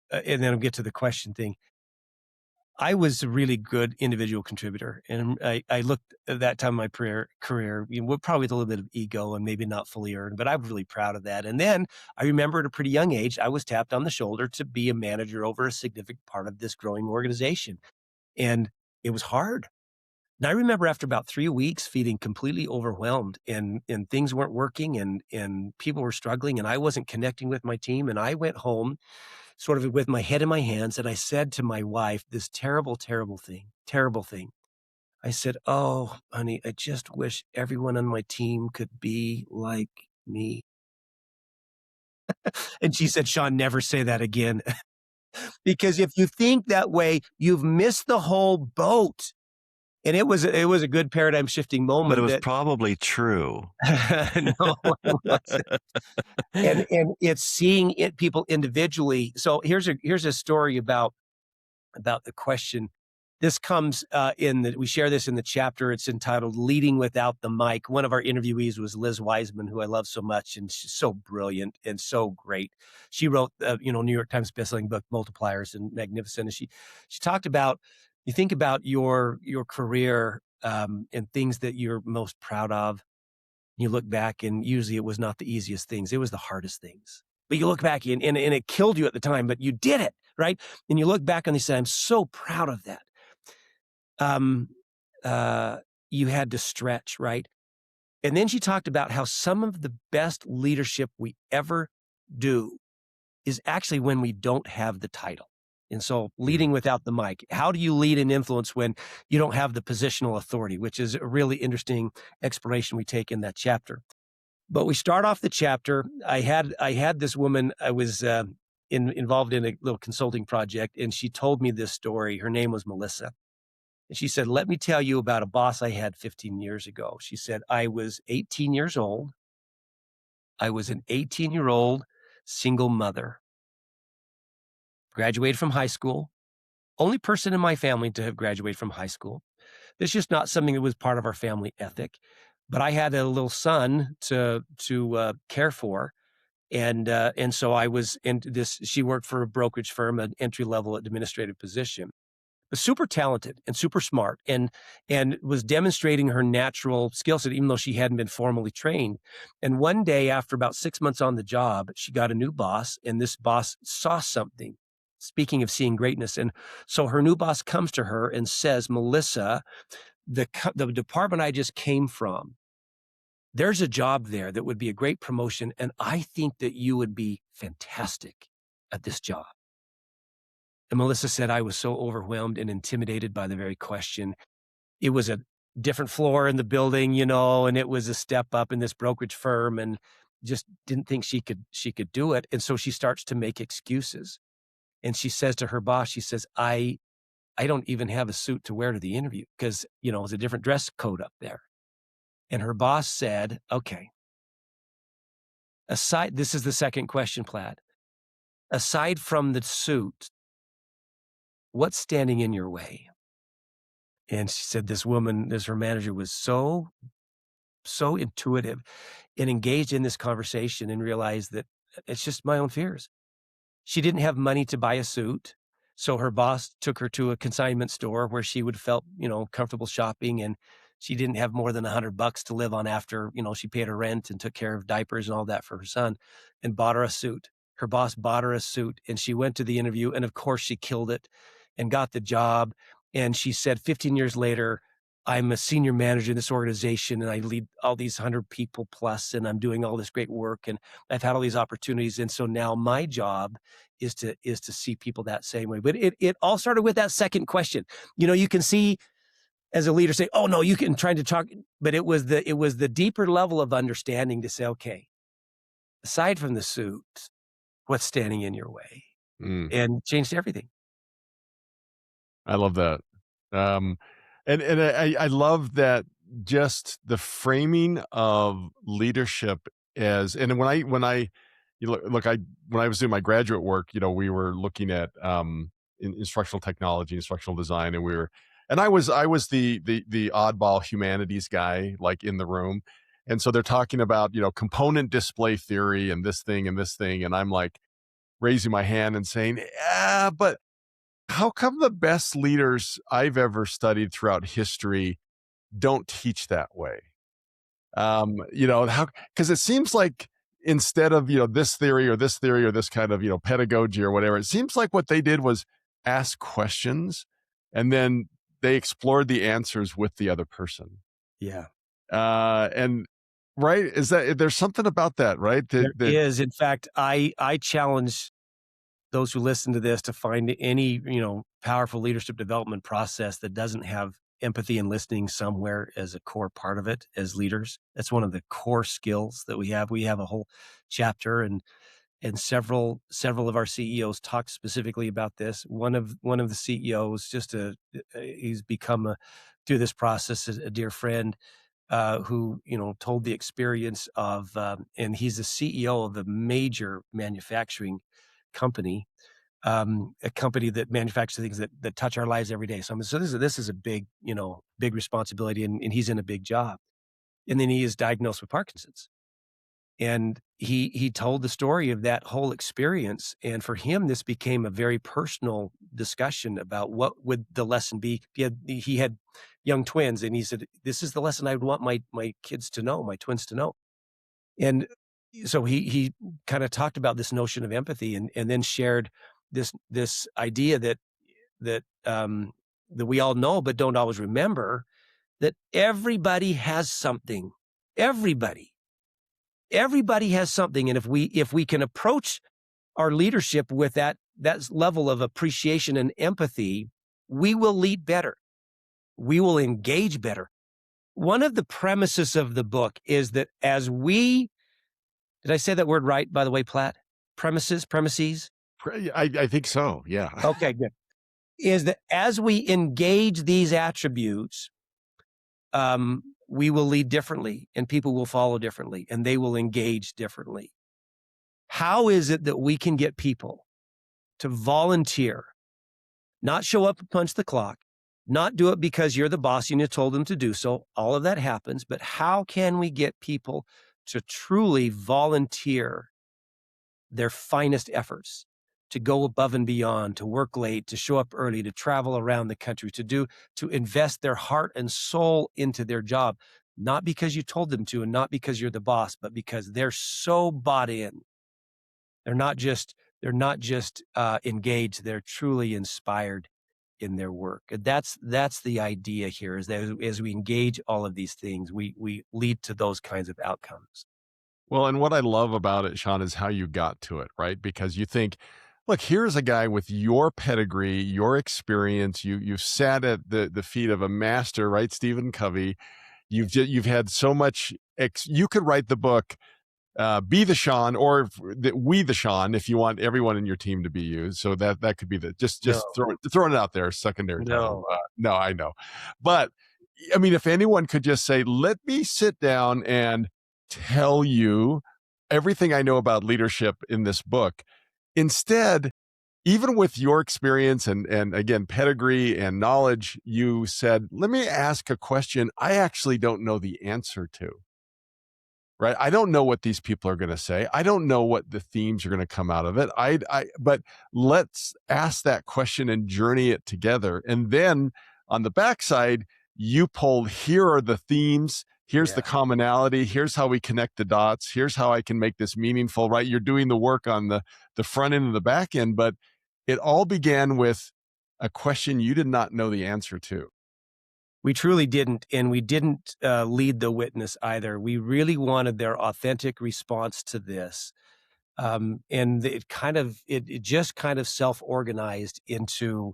And then I'll get to the question thing. I was a really good individual contributor, and I looked at that time of my career, probably with a little bit of ego and maybe not fully earned, but I'm really proud of that. And then I remember at a pretty young age, I was tapped on the shoulder to be a manager over a significant part of this growing organization. And it was hard. And I remember after about 3 weeks feeling completely overwhelmed and things weren't working and people were struggling and I wasn't connecting with my team. And I went home sort of with my head in my hands. And I said to my wife, this terrible, terrible thing. I said, "Oh, honey, I just wish everyone on my team could be like me." And she said, "Shawn, never say that again." Because if you think that way, you've missed the whole boat. And it was a good paradigm shifting moment. But it was probably true. No, it wasn't. And it's seeing people individually. So here's a story about the question. This comes we share this in the chapter. It's entitled "Leading Without the Mic." One of our interviewees was Liz Wiseman, who I love so much, and she's so brilliant and so great. She wrote, New York Times bestselling book Multipliers and magnificent. And she talked about, you think about your career and things that you're most proud of. You look back, and usually it was not the easiest things; it was the hardest things. But you look back, and it killed you at the time, but you did it, right? And you look back and you say, "I'm so proud of that." You had to stretch, right? And then she talked about how some of the best leadership we ever do is actually when we don't have the title. And so leading without the mic, how do you lead and influence when you don't have the positional authority, which is a really interesting exploration we take in that chapter. But we start off the chapter. I had this woman, I was involved in a little consulting project, and she told me this story. Her name was Melissa. And she said, "Let me tell you about a boss I had 15 years ago." She said, "I was 18 years old. I was an 18-year-old single mother. Graduated from high school. Only person in my family to have graduated from high school. It's just not something that was part of our family ethic. But I had a little son to care for. And so I was in this, she worked for a brokerage firm, an entry-level administrative position. Super talented and super smart and was demonstrating her natural skill set, even though she hadn't been formally trained. And one day, after about 6 months on the job, she got a new boss, and this boss saw something. Speaking of seeing greatness. And so her new boss comes to her and says, "Melissa, the department I just came from, there's a job there that would be a great promotion, and I think that you would be fantastic at this job." And Melissa said, "I was so overwhelmed and intimidated by the very question. It was a different floor in the building, and it was a step up in this brokerage firm, and just didn't think she could do it." And so she starts to make excuses. And she says to her boss, she says, I don't even have a suit to wear to the interview because, it's a different dress code up there." And her boss said, "Okay, this is the second question, Platt. Aside from the suit, what's standing in your way?" And she said her manager was so intuitive and engaged in this conversation and realized that it's just my own fears. She didn't have money to buy a suit. So her boss took her to a consignment store where she would felt, comfortable shopping. And she didn't have more than $100 to live on after, she paid her rent and took care of diapers and all that for her son and bought her a suit. Her boss bought her a suit and she went to the interview. And of course she killed it and got the job. And she said 15 years later, "I'm a senior manager in this organization and I lead all these 100 people plus, and I'm doing all this great work and I've had all these opportunities. And so now my job is to see people that same way." But it all started with that second question. You can see as a leader say, "Oh no, you can," trying to talk, but it was the deeper level of understanding to say, okay, aside from the suit, what's standing in your way? And changed everything. I love that. And I love that, just the framing of leadership as, and when I was doing my graduate work, we were looking at instructional technology, instructional design, and I was the oddball humanities guy, like, in the room. And so they're talking about, component display theory and this thing and this thing. And I'm like raising my hand and saying, "Yeah, but how come the best leaders I've ever studied throughout history don't teach that way? How, because it seems like instead of, this theory or this theory or this kind of, pedagogy or whatever, it seems like what they did was ask questions and then they explored the answers with the other person. Yeah. And right, there's something about that, right? There is. In fact, I challenge those who listen to this to find any, powerful leadership development process that doesn't have empathy and listening somewhere as a core part of it as leaders. That's one of the core skills that we have. We have a whole chapter and several of our CEOs talked specifically about this. One of the CEOs, he's become through this process a dear friend, who told the experience of, and he's the CEO of a major manufacturing company, a company that manufactures things that touch our lives every day. So this is a big big responsibility, and he's in a big job, and then he is diagnosed with Parkinson's. And he told the story of that whole experience. And for him, this became a very personal discussion about what would the lesson be. He had young twins, and he said, this is the lesson I would want my kids to know, my twins to know. And so he kind of talked about this notion of empathy, and then shared this idea that we all know but don't always remember, that everybody has something. Everybody has something. And if we can approach our leadership with that level of appreciation and empathy, we will lead better. We will engage better. One of the premises of the book is that did I say that word right, by the way, Platt? Premises? I think so. Yeah. Okay, good. Is that as we engage these attributes, we will lead differently, and people will follow differently, and they will engage differently. How is it that we can get people to volunteer, not show up and punch the clock, not do it because you're the boss and you told them to do so? All of that happens, but how can we get people to truly volunteer their finest efforts, to go above and beyond, to work late, to show up early, to travel around the country, to invest their heart and soul into their job, not because you told them to and not because you're the boss, but because they're so bought in. They're not just engaged, they're truly inspired in their work. And that's the idea here, is that as we engage all of these things, we lead to those kinds of outcomes. Well, and what I love about it, Shawn, is how you got to it, right? Because you think, look, here's a guy with your pedigree, your experience. You've sat at the feet of a master, right? Stephen Covey. You've had so much. You could write the book, Be the Shawn, or We the Shawn, if you want everyone in your team to be you. So that could be just throwing it out there, secondary title. No, I know, but I mean, if anyone could just say, let me sit down and tell you everything I know about leadership in this book. Instead, even with your experience and again, pedigree and knowledge, you said, let me ask a question I actually don't know the answer to, right? I don't know what these people are going to say. I don't know what the themes are going to come out of it. But let's ask that question and journey it together. And then on the backside, you pulled, here are the themes. Here's the commonality. Here's how we connect the dots. Here's how I can make this meaningful, right? You're doing the work on the front end and the back end, but it all began with a question you did not know the answer to. We truly didn't, and we didn't lead the witness either. We really wanted their authentic response to this. And it just kind of self-organized into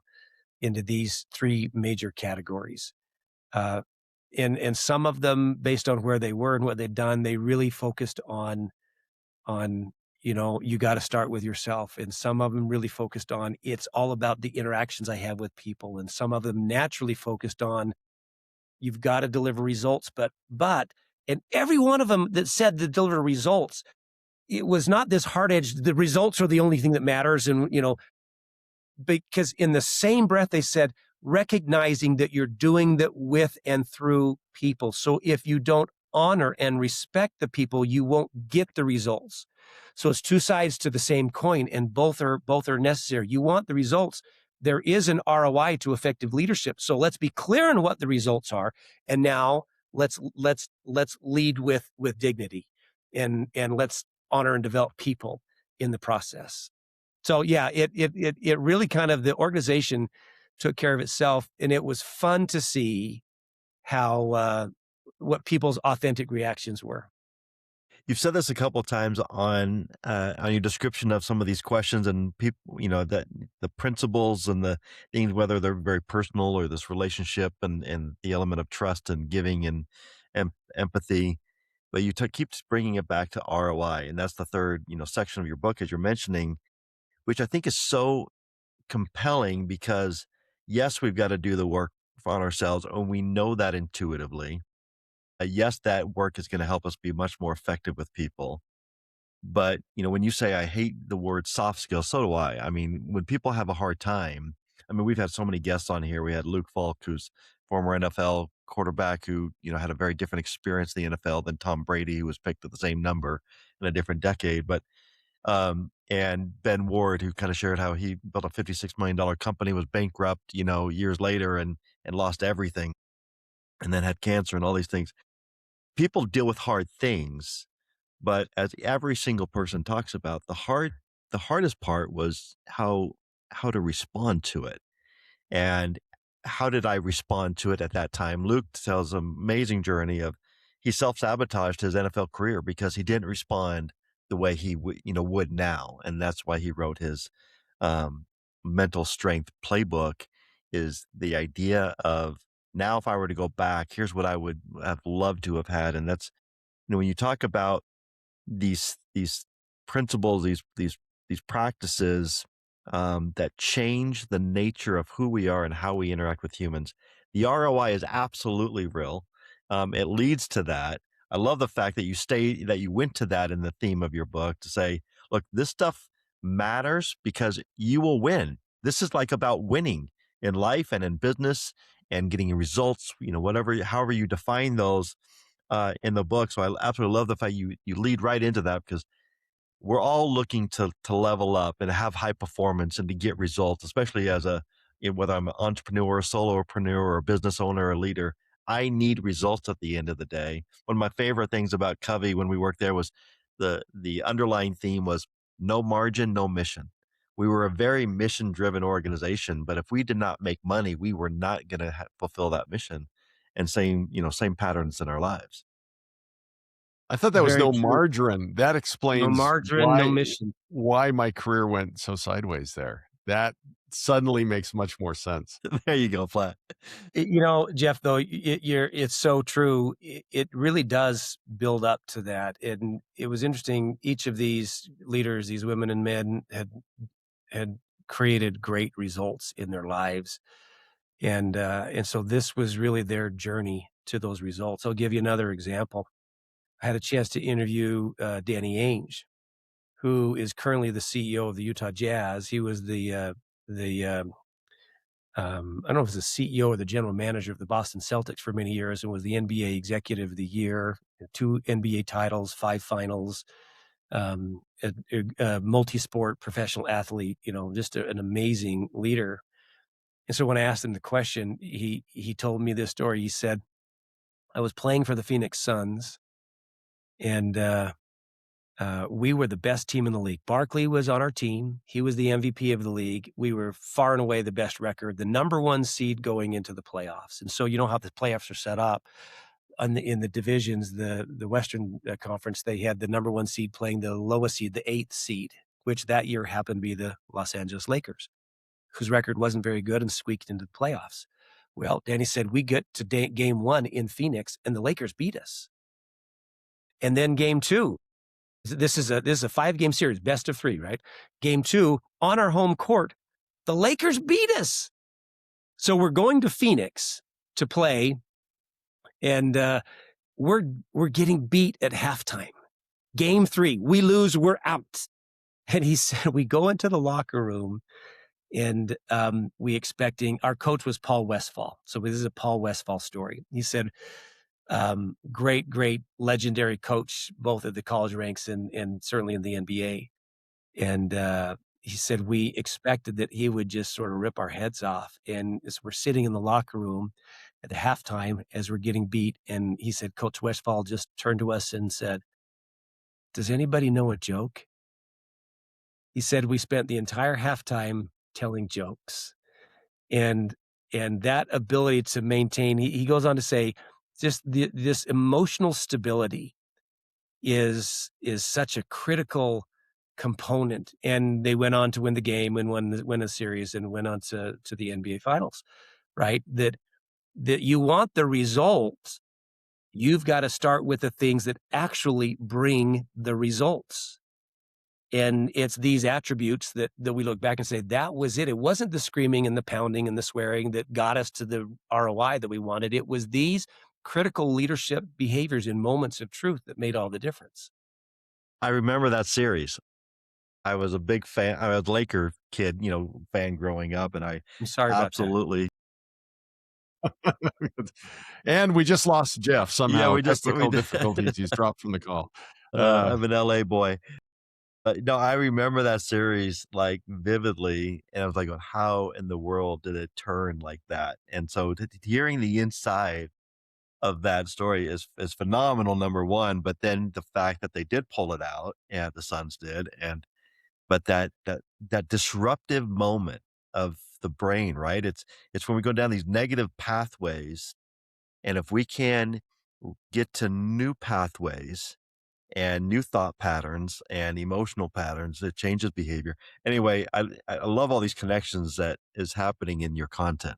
these three major categories. And some of them, based on where they were and what they'd done, they really focused on you got to start with yourself. And some of them really focused on, it's all about the interactions I have with people. And some of them naturally focused on, you've got to deliver results. But and every one of them that said to deliver results, it was not this hard-edged, the results are the only thing that matters. And, because in the same breath, they said, recognizing that you're doing that with and through people. So if you don't honor and respect the people, you won't get the results. So it's two sides to the same coin, and both are necessary. You want the results, there is an ROI to effective leadership. So let's be clear on what the results are. And now let's lead with dignity, and let's honor and develop people in the process. So yeah, it really kind of, the organization took care of itself, and it was fun to see how what people's authentic reactions were. You've said this a couple of times on your description of some of these questions, and people, that the principles and the things, whether they're very personal or this relationship and the element of trust and giving and empathy. But you keep bringing it back to ROI, and that's the third, section of your book, as you're mentioning, which I think is so compelling because yes, we've got to do the work on ourselves, and we know that intuitively. Yes, that work is going to help us be much more effective with people. But, when you say I hate the word soft skills, so do I. I mean, when people have a hard time, we've had so many guests on here. We had Luke Falk, who's former NFL quarterback who, had a very different experience in the NFL than Tom Brady, who was picked at the same number in a different decade. But, and Ben Ward, who kind of shared how he built a $56 million company, was bankrupt, years later and lost everything, and then had cancer and all these things. People deal with hard things, but as every single person talks about, the hardest part was how to respond to it. And how did I respond to it at that time? Luke tells an amazing journey of he self-sabotaged his NFL career because he didn't respond the way he would now. And that's why he wrote his mental strength playbook, is the idea of, now if I were to go back, here's what I would have loved to have had. And that's, when you talk about these principles, these practices that change the nature of who we are and how we interact with humans, the ROI is absolutely real. It leads to that. I love the fact that you went to that in the theme of your book to say, look, this stuff matters because you will win. This is like about winning in life and in business and getting results, however you define those in the book. So I absolutely love the fact you lead right into that, because we're all looking to level up and have high performance and to get results, especially as whether I'm an entrepreneur, a solopreneur, or a business owner or a leader. I need results at the end of the day. One of my favorite things about Covey when we worked there was the underlying theme was no margin, no mission. We were a very mission driven organization, but if we did not make money, we were not going to fulfill that mission. And same patterns in our lives. I thought that was Very no true. margarine. That No explains margarine, no mission. why my career went so sideways there. That suddenly makes much more sense. There you go, Platt. Jeff, though, it's so true. It really does build up to that. And it was interesting. Each of these leaders, these women and men, had created great results in their lives. And so this was really their journey to those results. I'll give you another example. I had a chance to interview Danny Ainge, who is currently the CEO of the Utah Jazz. He was I don't know if it was the CEO or the general manager of the Boston Celtics for many years, and was the NBA Executive of the Year, 2 NBA titles, 5 finals, a multi-sport professional athlete, just an amazing leader. And so when I asked him the question, he told me this story. He said, I was playing for the Phoenix Suns, and we were the best team in the league. Barkley was on our team. He was the MVP of the league. We were far and away the best record, the number 1 seed going into the playoffs. And so you know how the playoffs are set up in the divisions, the Western Conference. They had the number 1 seed playing the lowest seed, the 8th seed, which that year happened to be the Los Angeles Lakers, whose record wasn't very good and squeaked into the playoffs. Well, Danny said, we get to game 1 in Phoenix and the Lakers beat us. And then game 2, this is a 5-game series, best of 3, right? Game 2 on our home court, the Lakers beat us. So we're going to Phoenix to play, and we're getting beat at halftime. Game 3, we lose, we're out. And he said, we go into the locker room, and our coach was Paul Westphal. So this is a Paul Westphal story. He said, great legendary coach, both at the college ranks and certainly in the NBA. And he said, we expected that he would just sort of rip our heads off. And as we're sitting in the locker room at the halftime, as we're getting beat, and he said, Coach Westphal just turned to us and said, does anybody know a joke? He said, we spent the entire halftime telling jokes. And that ability to maintain, he goes on to say, just this emotional stability is such a critical component. And they went on to win the game and win a series and went on to the NBA Finals, right? That you want the results, you've got to start with the things that actually bring the results. And it's these attributes that we look back and say, that was it. It wasn't the screaming and the pounding and the swearing that got us to the ROI that we wanted. It was these critical leadership behaviors in moments of truth that made all the difference. I remember that series. I was a big fan. I was a Laker kid, fan growing up, and I I'm sorry about that. absolutely. And we just lost Jeff somehow. we Technical did. difficulties. He's dropped from the call. I'm an LA boy. No, I remember that series like vividly, and I was like, how in the world did it turn like that? And so hearing the inside of that story is phenomenal, number one, but then the fact that they did pull it out, and the Suns did, but that disruptive moment of the brain, right? It's when we go down these negative pathways, and if we can get to new pathways and new thought patterns and emotional patterns, it changes behavior. Anyway, I love all these connections that is happening in your content.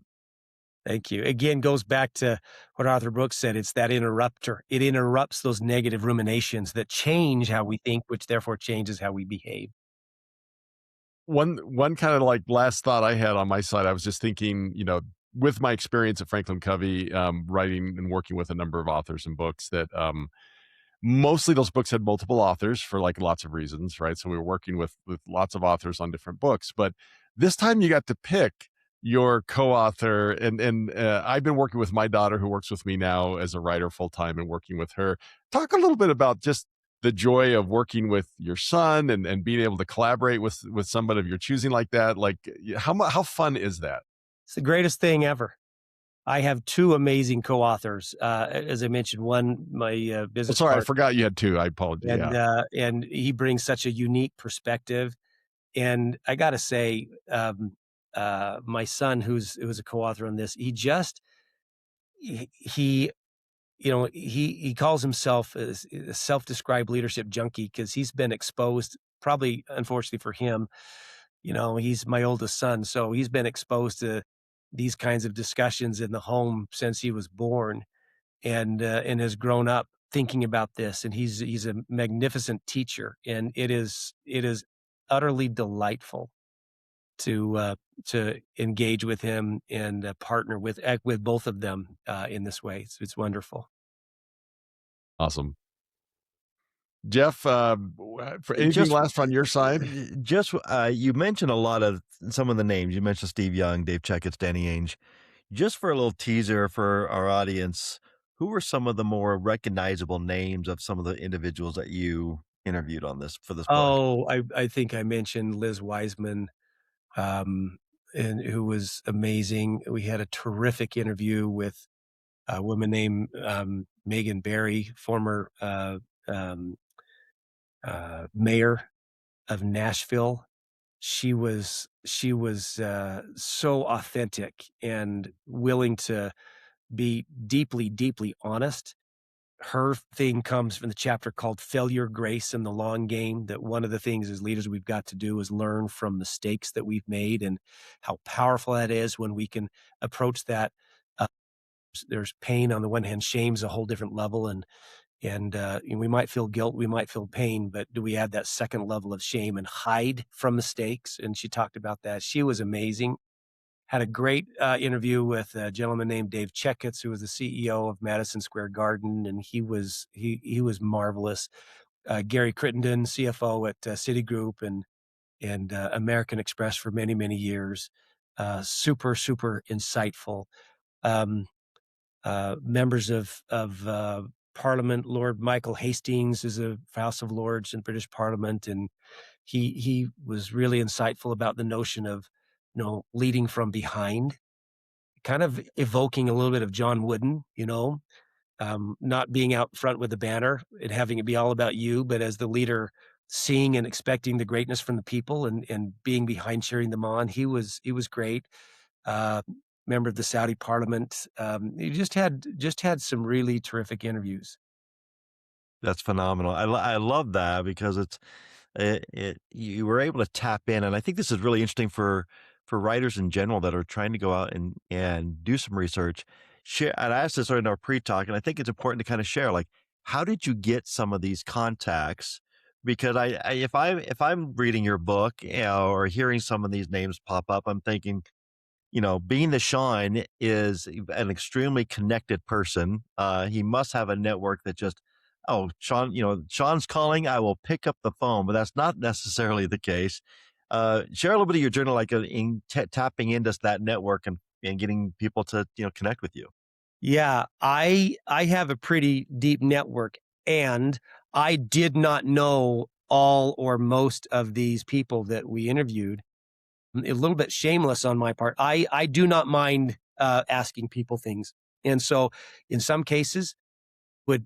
Thank you. Again, goes back to what Arthur Brooks said. It's that interrupter. It interrupts those negative ruminations that change how we think, which therefore changes how we behave. One kind of like last thought I had on my side, I was just thinking, with my experience at FranklinCovey, writing and working with a number of authors and books, that mostly those books had multiple authors for like lots of reasons, right? So we were working with lots of authors on different books, but this time you got to pick your co-author, and I've been working with my daughter, who works with me now as a writer full time, and working with her. Talk a little bit about just the joy of working with your son and being able to collaborate with somebody of your choosing like that. Like how fun is that? It's the greatest thing ever. I have two amazing co-authors. As I mentioned, one, my business Sorry, partner, I forgot you had two. I apologize. and he brings such a unique perspective. And I got to say, my son, who's a co-author on this, he calls himself a self-described leadership junkie because he's been exposed, probably unfortunately for him, he's my oldest son, so he's been exposed to these kinds of discussions in the home since he was born, and has grown up thinking about this. And he's a magnificent teacher, and it is utterly delightful to engage with him and partner with both of them in this way. It's wonderful. Awesome. Jeff, for anything last on your side? You mentioned a lot of some of the names. You mentioned Steve Young, Dave Checketts, Danny Ainge. Just for a little teaser for our audience, who were some of the more recognizable names of some of the individuals that you interviewed for this book? Oh, I think I mentioned Liz Wiseman, and who was amazing. We had a terrific interview with a woman named Megan Barry, former mayor of Nashville. She was so authentic and willing to be deeply, deeply honest. Her thing comes from the chapter called Failure, Grace, and the Long Game, that one of the things as leaders we've got to do is learn from mistakes that we've made, and how powerful that is when we can approach that. There's pain on the one hand, shame's a whole different level, and we might feel guilt, we might feel pain, but do we add that second level of shame and hide from mistakes? And she talked about that. She was amazing. Had a great interview with a gentleman named Dave Checketts, who was the CEO of Madison Square Garden, and he was marvelous. Gary Crittenden, CFO at Citigroup and American Express for many, many years. Super, super insightful. Members of Parliament. Lord Michael Hastings is a House of Lords in British Parliament, and he was really insightful about the notion of, leading from behind, kind of evoking a little bit of John Wooden, not being out front with the banner and having it be all about you, but as the leader, seeing and expecting the greatness from the people and being behind cheering them on. He was great. Uh, Member of the Saudi Parliament. He just had some really terrific interviews. That's phenomenal. I love that because you were able to tap in, and I think this is really interesting for writers in general that are trying to go out and do some research. Share, and I asked this in our pre-talk, and I think it's important to kind of share, like, how did you get some of these contacts? Because if I'm reading your book, or hearing some of these names pop up, I'm thinking, being the Sean is an extremely connected person. He must have a network that just, oh, Sean, Sean's calling, I will pick up the phone, but that's not necessarily the case. Share a little bit of your journal, like tapping into that network and getting people to, connect with you. Yeah, I have a pretty deep network, and I did not know all or most of these people that we interviewed. A little bit shameless on my part. I do not mind asking people things, and so in some cases would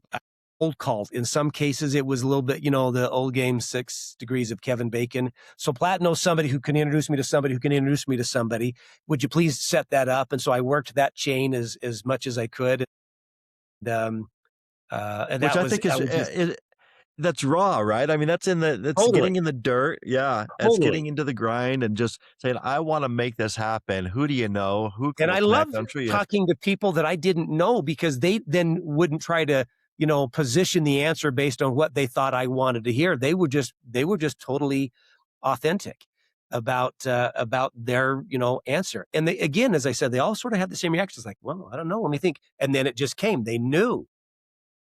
cold calls. In some cases, it was a little bit, the old game, 6 degrees of Kevin Bacon. So Platt knows somebody who can introduce me to somebody who can introduce me to somebody. Would you please set that up? And so I worked that chain as much as I could. And, and Which that I was, think that's raw, right? I mean, that's totally, getting in the dirt. Yeah. It's totally. getting into the grind and just saying, I want to make this happen. Who do you know? Who And will I connect? loved I'm sure you have. talking to people that I didn't know, because they then wouldn't try to, position the answer based on what they thought I wanted to hear. They were just totally authentic about their, answer. And they, again, as I said, they all sort of had the same reactions, like, well, I don't know, let me think. And then it just came. They knew.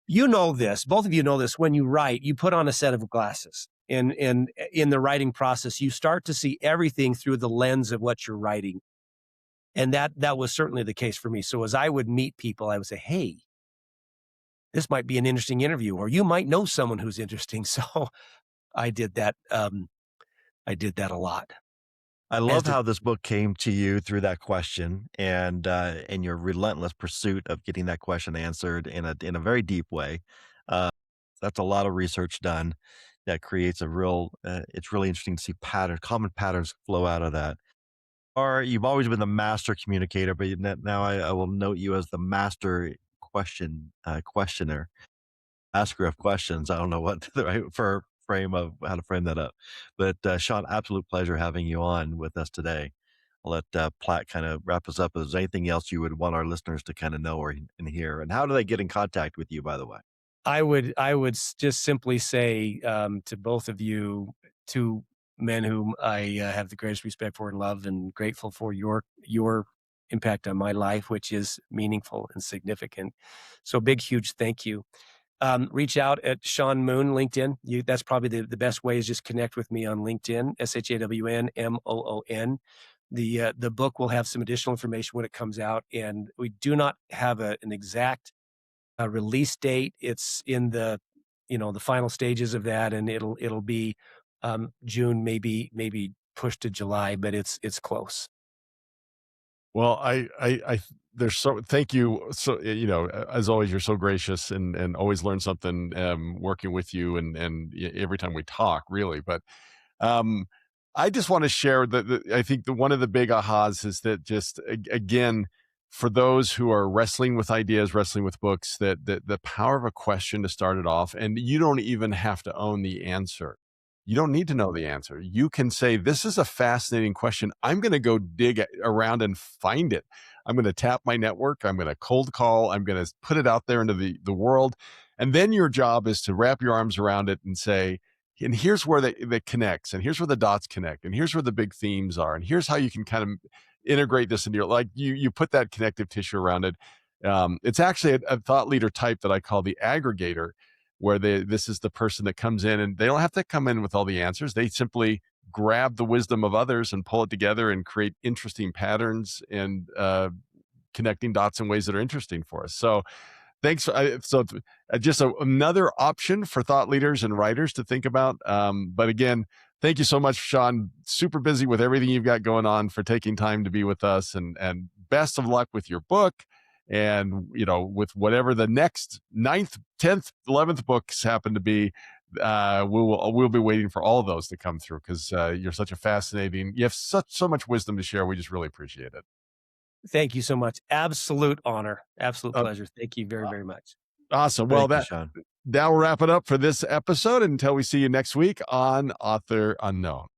You know this, both of you know this. When you write, you put on a set of glasses. And in the writing process, you start to see everything through the lens of what you're writing. And that was certainly the case for me. So as I would meet people, I would say, hey, this might be an interesting interview, or you might know someone who's interesting. So I did that. I did that a lot. I As love did, how this book came to you through that question and your relentless pursuit of getting that question answered in a very deep way. Uh, that's a lot of research done that creates it's really interesting to see common patterns flow out of that. Or you've always been the master communicator, but now I will note you as the master questioner, asker of questions. I don't know what the right for frame of how to frame that up, but Sean, absolute pleasure having you on with us today. I'll let Platt kind of wrap us up. If there's anything else you would want our listeners to kind of know and hear, and how do they get in contact with you, by the way? I would just simply say to both of you, two men whom I have the greatest respect for and love, and grateful for your impact on my life, which is meaningful and significant. So big, huge thank you. Reach out at Shawn Moon, LinkedIn. That's probably the best way, is just connect with me on LinkedIn, ShawnMoon. The book will have some additional information when it comes out, and we do not have an exact release date. It's in the final stages of that, and it'll be June, maybe pushed to July, but it's close. Well, there's thank you. So, as always, you're so gracious and always learn something, working with you and every time we talk, really. But, um, I just want to share that I think one of the big ahas is that just again, for those who are wrestling with ideas, wrestling with books, that the power of a question to start it off, and you don't even have to own the answer. You don't need to know the answer. You can say, this is a fascinating question. I'm going to go dig around and find it. I'm going to tap my network. I'm going to cold call. I'm going to put it out there into the world. And then your job is to wrap your arms around it and say, and here's where that connects, and here's where the dots connect, and here's where the big themes are, and here's how you can kind of integrate this into your, like, you put that connective tissue around it. It's actually a thought leader type that I call the aggregator, where this is the person that comes in and they don't have to come in with all the answers. They simply grab the wisdom of others and pull it together and create interesting patterns and connecting dots in ways that are interesting for us. So thanks. Just another option for thought leaders and writers to think about. But again, Thank you so much, Shawn. Super busy with everything you've got going on, for taking time to be with us, and best of luck with your book, and with whatever the next 9th, 10th, 11th books happen to be. We'll be waiting for all of those to come through, because you have so much wisdom to share. We just really appreciate it. Thank you so much. Absolute honor. Absolute pleasure. Thank you very, very much. Awesome. Well, Thank you, Shawn. that will wrap it up for this episode, until we see you next week on Author Unknown.